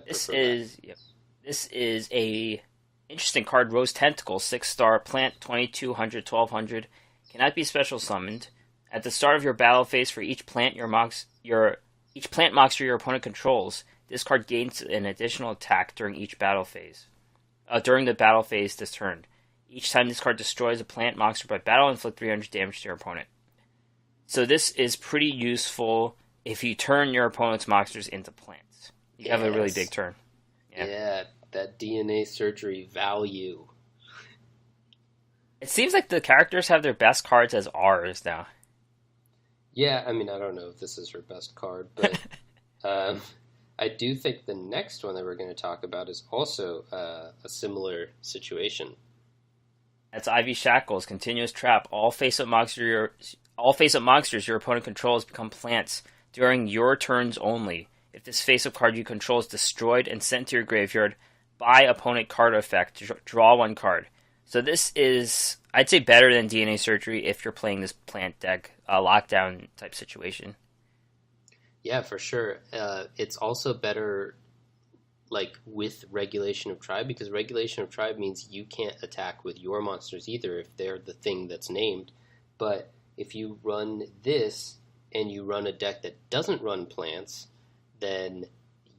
This is a interesting card. Rose Tentacle, 6-star plant, 2200, 1200. Cannot be special summoned. At the start of your battle phase, for each plant each plant monster your opponent controls, this card gains an additional attack during each battle phase. During the battle phase this turn. Each time this card destroys a plant monster by battle, inflict 300 damage to your opponent. So this is pretty useful if you turn your opponent's monsters into plants. You have a really big turn. Yeah, that DNA surgery value. It seems like the characters have their best cards as R's now. Yeah, I mean, I don't know if this is her best card, but I do think the next one that we're going to talk about is also a similar situation. That's Ivy Shackles, Continuous Trap. All face-up monsters your opponent controls become plants during your turns only. If this face-up card you control is destroyed and sent to your graveyard by opponent card effect, draw one card. So this is, I'd say, better than DNA Surgery if you're playing this plant deck, lockdown type situation. Yeah, for sure. It's also better, like, with Regulation of Tribe, because Regulation of Tribe means you can't attack with your monsters either if they're the thing that's named. But if you run this and you run a deck that doesn't run plants, then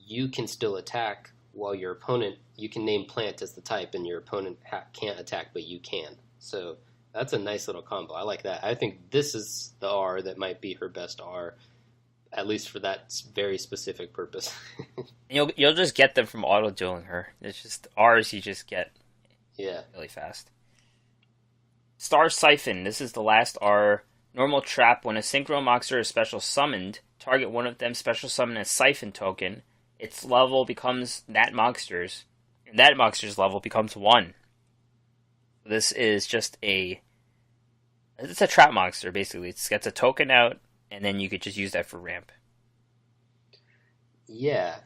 you can still attack while your opponent, you can name plant as the type and your opponent can't attack, but you can. So that's a nice little combo. I like that. I think this is the R that might be her best R, at least for that very specific purpose. You'll just get them from auto-dueling her. It's just R's you just get really fast. Star Siphon. This is the last R. Normal trap. When a synchro monster is special summoned target one of them special summon a Siphon token, its level becomes that monster's, and that monster's level becomes 1. This is just it's a trap monster, basically. It gets a token out, and then you could just use that for ramp. Yeah.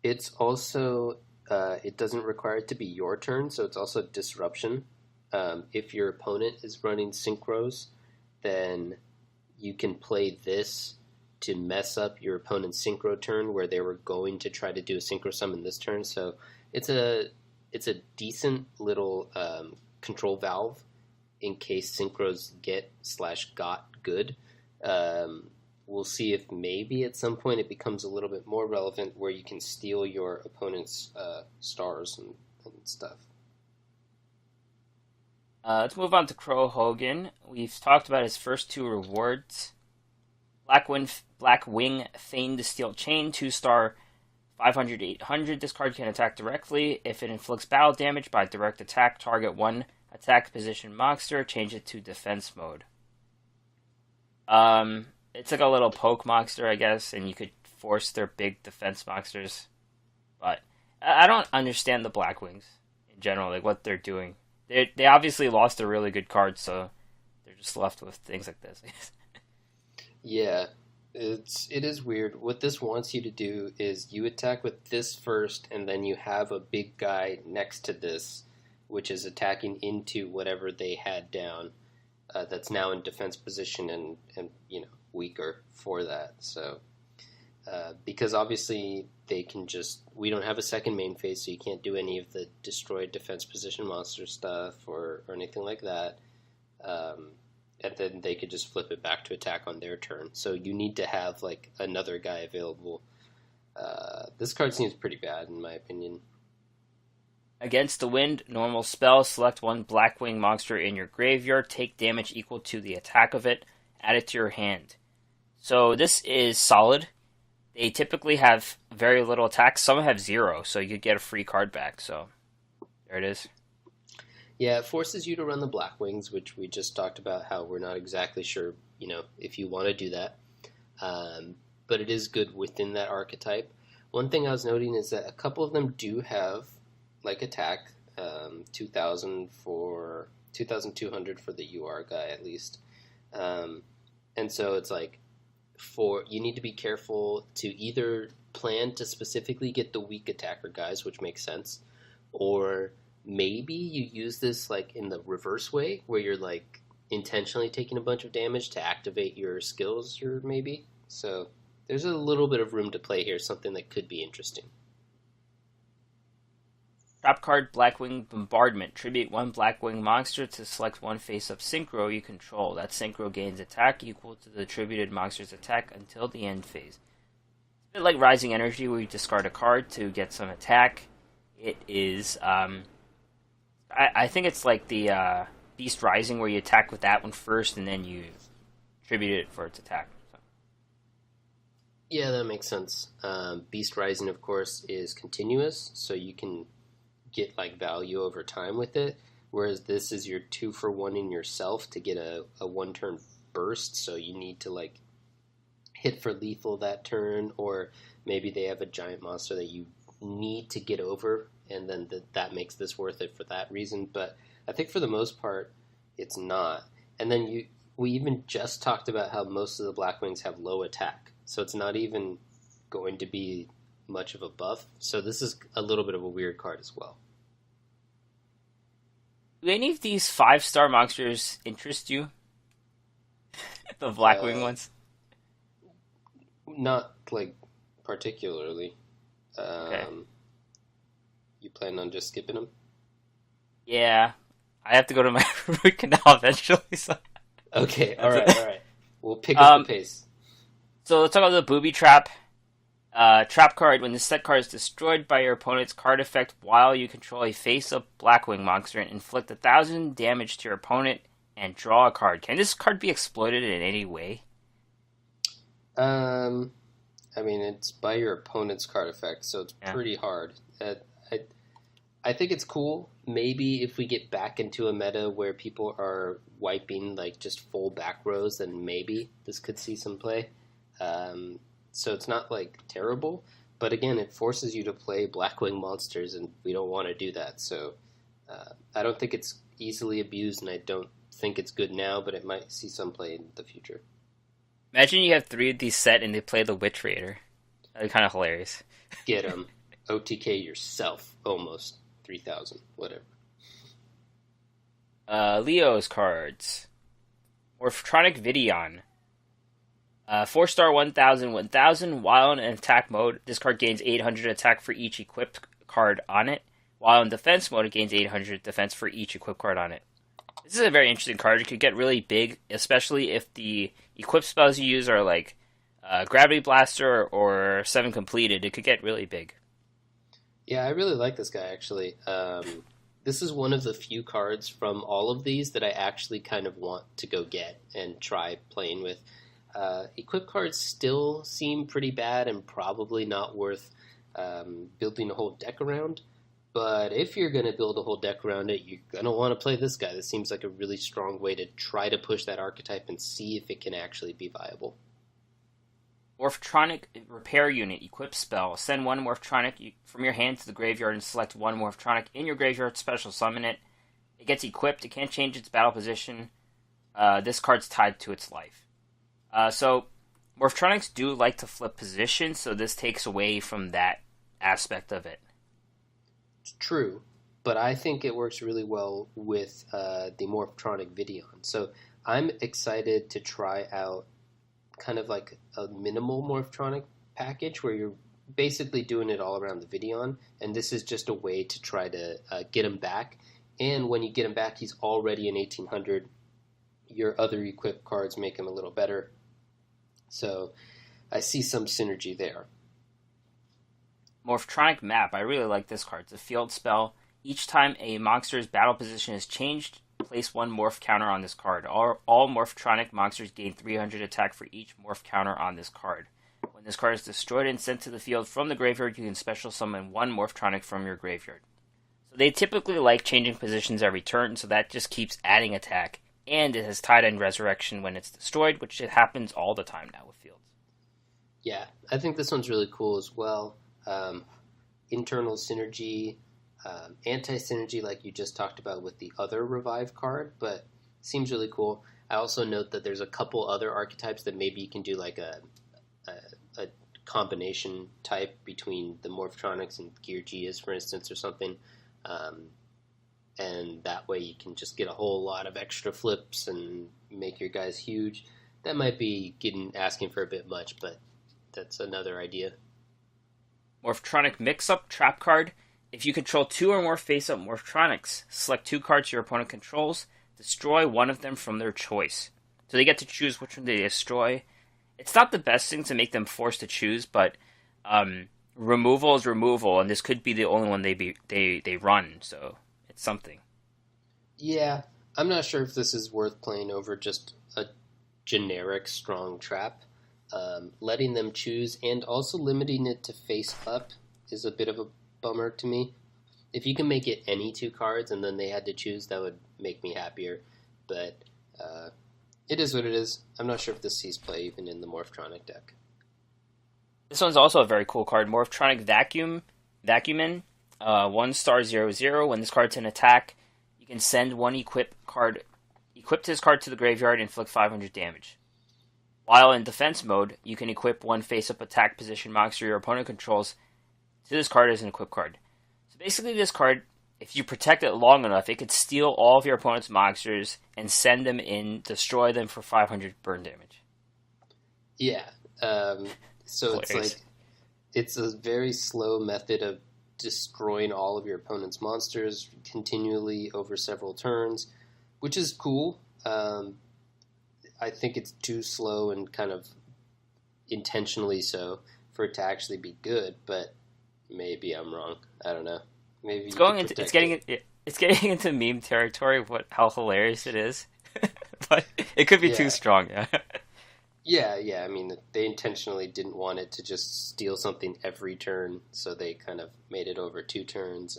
It's also, it doesn't require it to be your turn, so it's also disruption. If your opponent is running synchros, then you can play this to mess up your opponent's synchro turn where they were going to try to do a synchro summon this turn. So it's a decent little control valve in case synchros got good. We'll see if maybe at some point it becomes a little bit more relevant where you can steal your opponent's stars and stuff. Let's move on to Crow Hogan. We've talked about his first 2 rewards. Blackwing Feigned Steel Chain, 2-star, 500-800. This card can attack directly. If it inflicts battle damage by direct attack, target 1 attack position monster, change it to defense mode. It's like a little poke monster, I guess, and you could force their big defense monsters. But I don't understand the Blackwings in general, like what they're doing. They obviously lost a really good card, so they're just left with things like this. Yeah, it is weird. What this wants you to do is you attack with this first, and then you have a big guy next to this, which is attacking into whatever they had down. That's now in defense position and weaker for that. So because obviously we don't have a second main phase, so you can't do any of the destroyed defense position monster stuff or anything like that. And then they could just flip it back to attack on their turn. So you need to have like another guy available. This card seems pretty bad in my opinion. Against the wind, normal spell, select 1 Blackwing monster in your graveyard, take damage equal to the attack of it, add it to your hand. So this is solid. They typically have very little attack. Some have 0, so you could get a free card back. So there it is. Yeah, it forces you to run the Blackwings, which we just talked about how we're not exactly sure, if you want to do that. But it is good within that archetype. One thing I was noting is that a couple of them do have like attack, 2,200 for the UR guy at least. And so it's like you need to be careful to either plan to specifically get the weak attacker guys, which makes sense, or maybe you use this like in the reverse way where you're like intentionally taking a bunch of damage to activate your skills maybe. So there's a little bit of room to play here, something that could be interesting. Drop card Blackwing Bombardment. Tribute 1 Blackwing monster to select 1 face-up synchro you control. That synchro gains attack equal to the attributed monster's attack until the end phase. It's a bit like Rising Energy where you discard a card to get some attack. It is, I think it's like the Beast Rising where you attack with that one first and then you tribute it for its attack. So. Yeah, that makes sense. Beast Rising, of course, is continuous, so you can get like value over time with it, whereas this is your 2-for-1 in yourself to get a 1-turn burst, so you need to like hit for lethal that turn, or maybe they have a giant monster that you need to get over, and then that makes this worth it for that reason. But I think for the most part it's not. And then we even just talked about how most of the Blackwings have low attack, so it's not even going to be much of a buff. So this is a little bit of a weird card as well. Do any of these 5-star monsters interest you? The Blackwing ones? Not like particularly. Okay. You plan on just skipping them? Yeah. I have to go to my root canal eventually. So. Okay, alright. We'll pick up the pace. So let's talk about the Booby Trap. Trap card. When this set card is destroyed by your opponent's card effect while you control a face-up Blackwing monster, and inflict 1,000 damage to your opponent and draw a card. Can this card be exploited in any way? I mean, it's by your opponent's card effect, so it's pretty hard. I think it's cool. Maybe if we get back into a meta where people are wiping like just full back rows, then maybe this could see some play. so it's not like terrible. But again, it forces you to play Blackwing monsters, and we don't want to do that. So I don't think it's easily abused, and I don't think it's good now, but it might see some play in the future. Imagine you have 3 of these set and they play the Witch Raider. That'd be kind of hilarious. Get them. OTK yourself. Almost 3,000. Whatever. Leo's cards. Morphtronic Videon. 4-star 1000, 1000, while in attack mode, this card gains 800 attack for each equipped card on it. While in defense mode, it gains 800 defense for each equipped card on it. This is a very interesting card. It could get really big, especially if the equipped spells you use are like Gravity Blaster or 7 completed. It could get really big. Yeah, I really like this guy, actually. This is one of the few cards from all of these that I actually kind of want to go get and try playing with. Equipped cards still seem pretty bad and probably not worth building a whole deck around. But if you're going to build a whole deck around it, you're going to want to play this guy. This seems like a really strong way to try to push that archetype and see if it can actually be viable. Morphtronic Repair Unit, equip spell. Send 1 Morphtronic from your hand to the graveyard and select 1 Morphtronic in your graveyard, special summon it. It gets equipped, it can't change its battle position. This card's tied to its life. So, Morphtronics do like to flip position, so this takes away from that aspect of it. It's true, but I think it works really well with the Morphtronic Videon. So I'm excited to try out kind of like a minimal Morphtronic package where you're basically doing it all around the Videon, and this is just a way to try to get him back. And when you get him back, he's already in 1800. Your other equipped cards make him a little better. So I see some synergy there. Morphtronic Map. I really like this card. It's a field spell. Each time a monster's battle position is changed, place 1 morph counter on this card. All Morphtronic monsters gain 300 attack for each morph counter on this card. When this card is destroyed and sent to the field from the graveyard, you can special summon 1 Morphtronic from your graveyard. So they typically like changing positions every turn, so that just keeps adding attack. And it has tied-in resurrection when it's destroyed, which it happens all the time now with fields. Yeah, I think this one's really cool as well. Internal synergy, anti-synergy like you just talked about with the other revive card, but seems really cool. I also note that there's a couple other archetypes that maybe you can do like a combination type between the Morphtronics and Geargias, for instance, or something. And that way you can just get a whole lot of extra flips and make your guys huge. That might be asking for a bit much, but that's another idea. Morphtronic Mix-Up Trap card. If you control 2 or more face-up Morphtronics, select 2 cards your opponent controls, destroy 1 of them from their choice. So they get to choose which one they destroy. It's not the best thing to make them forced to choose, but removal is removal, and this could be the only one they run, so it's something. Yeah, I'm not sure if this is worth playing over just a generic strong trap. Letting them choose and also limiting it to face up is a bit of a bummer to me. If you can make it any 2 cards and then they had to choose, that would make me happier. But it is what it is. I'm not sure if this sees play even in the Morphtronic deck. This one's also a very cool card. Morphtronic Vacuumin. 1-star 0/0. When this card's in attack, you can send 1 equip this card to the graveyard and inflict 500 damage. While in defense mode, you can equip 1 face-up attack position monster your opponent controls to this card as an equip card. So basically this card, if you protect it long enough, it could steal all of your opponent's monsters and send them in, destroy them for 500 burn damage. Yeah, so it's like, it's a very slow method of destroying all of your opponent's monsters continually over several turns, which is cool. I think it's too slow and kind of intentionally so for it to actually be good, but maybe I'm wrong. I don't know. Maybe it's getting into meme territory of how hilarious it is, but it could be too strong. Yeah. I mean, they intentionally didn't want it to just steal something every turn, so they kind of made it over 2 turns,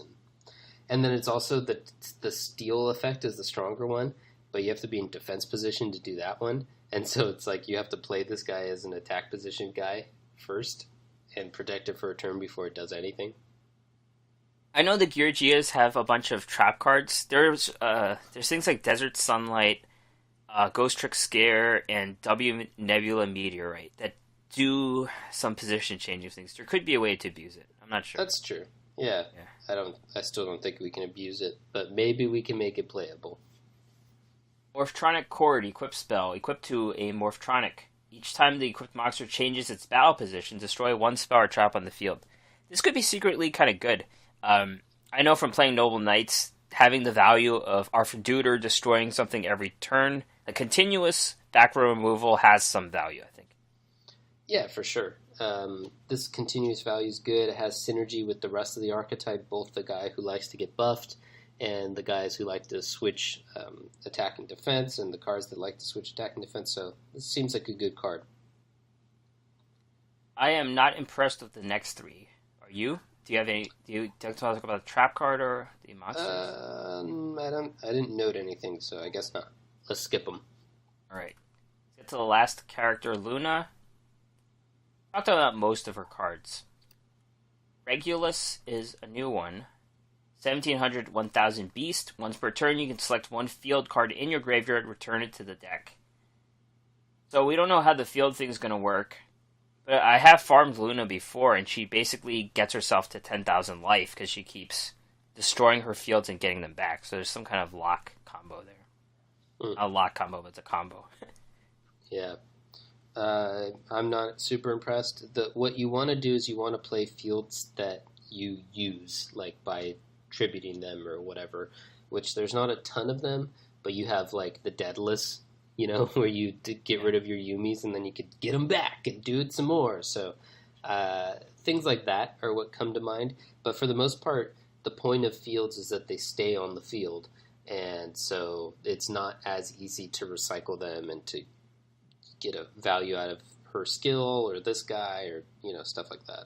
and then it's also the steal effect is the stronger one. But you have to be in defense position to do that one. And so it's like you have to play this guy as an attack position guy first and protect it for a turn before it does anything. I know the yugiohs have a bunch of trap cards. There's things like Desert Sunlight, Ghost Trick Scare, and W Nebula Meteorite that do some position changing things. There could be a way to abuse it. I'm not sure. That's true. Yeah. I still don't think we can abuse it, but maybe we can make it playable. Morphtronic Cord equip spell. Equipped to a Morphtronic. Each time the equipped monster changes its battle position, destroy one spell or trap on the field. This could be secretly kind of good. I know from playing Noble Knights, having the value of Arfaduder destroying something every turn, a continuous back row removal has some value, I think. Yeah, for sure. This continuous value is good. It has synergy with the rest of the archetype, both the guy who likes to get buffed and the guys who like to switch attack and defense, and the cards that like to switch attack and defense. So this seems like a good card. I am not impressed with the next three. Are you? Do you have any? Do you talk about the trap card or the monsters? I didn't note anything, so I guess not. Let's skip them. All right. Let's get to the last character, Luna. Talked about most of her cards. Regulus is a new one. 1700, 1000 Beast. Once per turn, you can select one field card in your graveyard, return it to the deck. So we don't know how the field thing is going to work. But I have farmed Luna before, and she basically gets herself to 10,000 life because she keeps destroying her fields and getting them back. So there's some kind of lock combo there. Not a lock combo, but it's a combo. Yeah. I'm not super impressed. What you want to do is you want to play fields that you use, like by tributing them or whatever, which there's not a ton of them, but you have like the Deadless, where you get rid of your Yumis and then you could get them back and do it some more. So things like that are what come to mind. But for the most part, the point of fields is that they stay on the field. And so it's not as easy to recycle them and to get a value out of her skill or this guy or, stuff like that.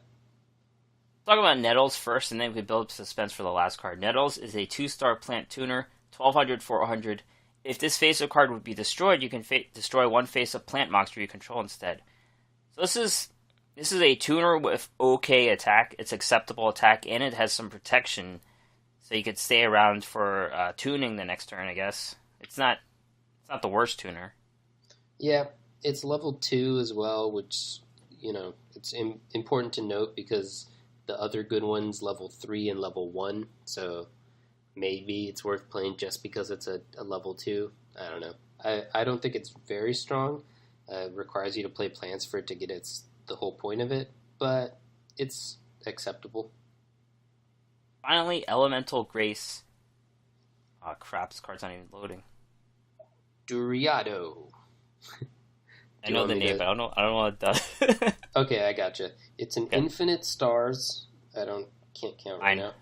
Talk about Nettles first, and then we build up suspense for the last card. Nettles is a 2-star plant tuner, 1200, 400. If this face-up card would be destroyed, you can destroy one face-up plant monster you control instead. So this is a tuner with okay attack. It's acceptable attack, and it has some protection, so you could stay around for tuning the next turn, I guess. It's not the worst tuner. Yeah, it's level 2 as well, which, it's important to note because the other good one's level 3 and level 1, so maybe it's worth playing just because it's a level 2. I don't know. I don't think it's very strong. It requires you to play plants for it to get the whole point of it, but it's acceptable. Finally, Elemental Grace. Oh crap, this card's not even loading. Duriado. I know the name, but I don't know what it does. Okay, I gotcha. It's an infinite stars. Can't count right now.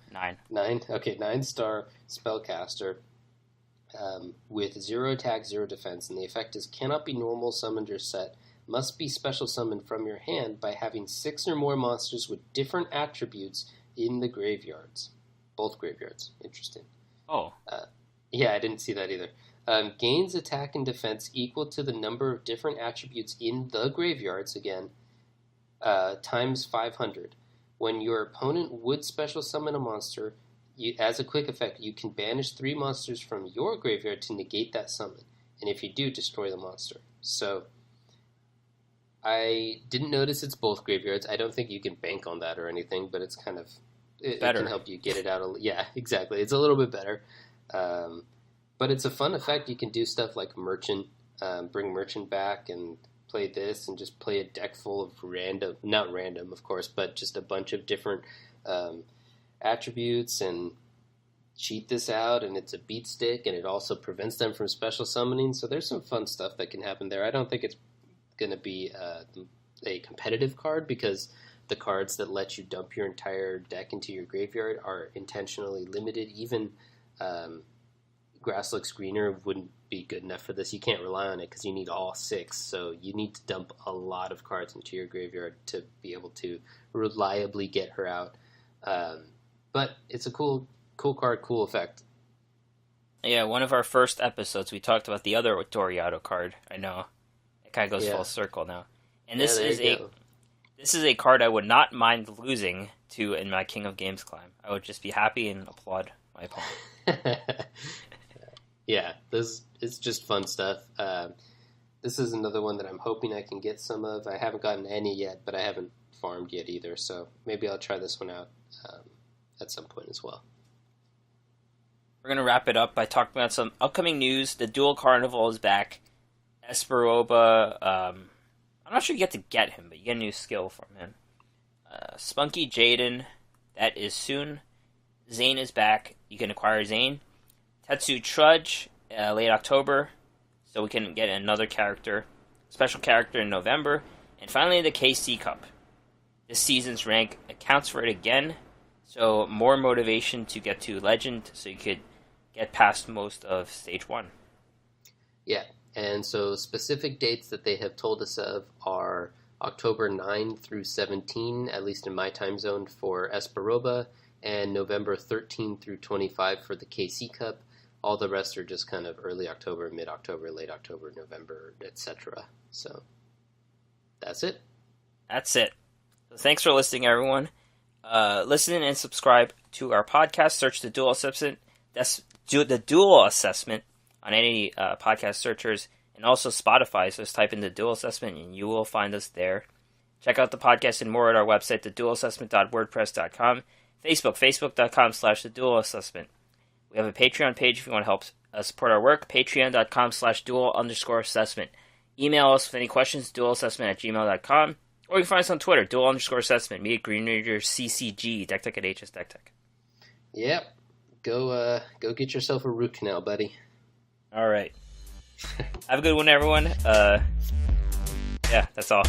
9. Okay, 9-star spellcaster with 0 attack, 0 defense, and the effect is cannot be normal summoned or set. Must be special summoned from your hand by having 6 or more monsters with different attributes in the graveyards. Both graveyards. Interesting. Oh. Yeah, I didn't see that either. Gains attack and defense equal to the number of different attributes in the graveyards, again, times 500. When your opponent would special summon a monster, as a quick effect, you can banish 3 monsters from your graveyard to negate that summon. And if you do, destroy the monster. So, I didn't notice it's both graveyards. I don't think you can bank on that or anything, but it's kind of... It can help you get it out. Yeah, exactly. It's a little bit better. But it's a fun effect. You can do stuff like Merchant, bring Merchant back and play this and just play a deck full of random, not random, of course, but just a bunch of different attributes and cheat this out, and it's a beat stick, and it also prevents them from special summoning, so there's some fun stuff that can happen there. I don't think it's going to be a competitive card, because the cards that let you dump your entire deck into your graveyard are intentionally limited. Even Grass Looks Greener wouldn't be good enough for this. You can't rely on it because you need all 6, so you need to dump a lot of cards into your graveyard to be able to reliably get her out. But it's a cool card, cool effect. Yeah, one of our first episodes, we talked about the other Doriado card. I know. It kind of goes full circle now. And this is This is a card I would not mind losing to in my King of Games climb. I would just be happy and applaud my opponent. Yeah, this is just fun stuff. This is another one that I'm hoping I can get some of. I haven't gotten any yet, but I haven't farmed yet either, so maybe I'll try this one out at some point as well. We're going to wrap it up by talking about some upcoming news. The Duel Carnival is back. Esperoba, I'm not sure you get him, but you get a new skill from him. Spunky Jaden, that is soon. Zane is back. You can acquire Zane. Tetsu Trudge, late October, so we can get another character, special character in November. And finally, the KC Cup. This season's rank accounts for it again, so more motivation to get to Legend, so you could get past most of Stage 1. Yeah, and so specific dates that they have told us of are October 9 through 17, at least in my time zone, for Esperoba, and November 13 through 25 for the KC Cup. All the rest are just kind of early October, mid-October, late October, November, etc. So, that's it. That's it. So thanks for listening, everyone. Listen and subscribe to our podcast. Search the Duel Assessment. That's the Duel Assessment on any podcast searchers, and also Spotify. So just type in the Duel Assessment, and you will find us there. Check out the podcast and more at our website, theduelassessment.wordpress.com. Facebook, facebook.com/theduelassessment. We have a Patreon page if you want to help support our work, patreon.com/duel_assessment. Email us with any questions, duelassessment@gmail.com. Or you can find us on Twitter, duel_assessment. Me at Green Ranger CCG, Deck at HS Deck Tech. Yep. Go get yourself a root canal, buddy. All right. Have a good one, everyone. Yeah, that's all.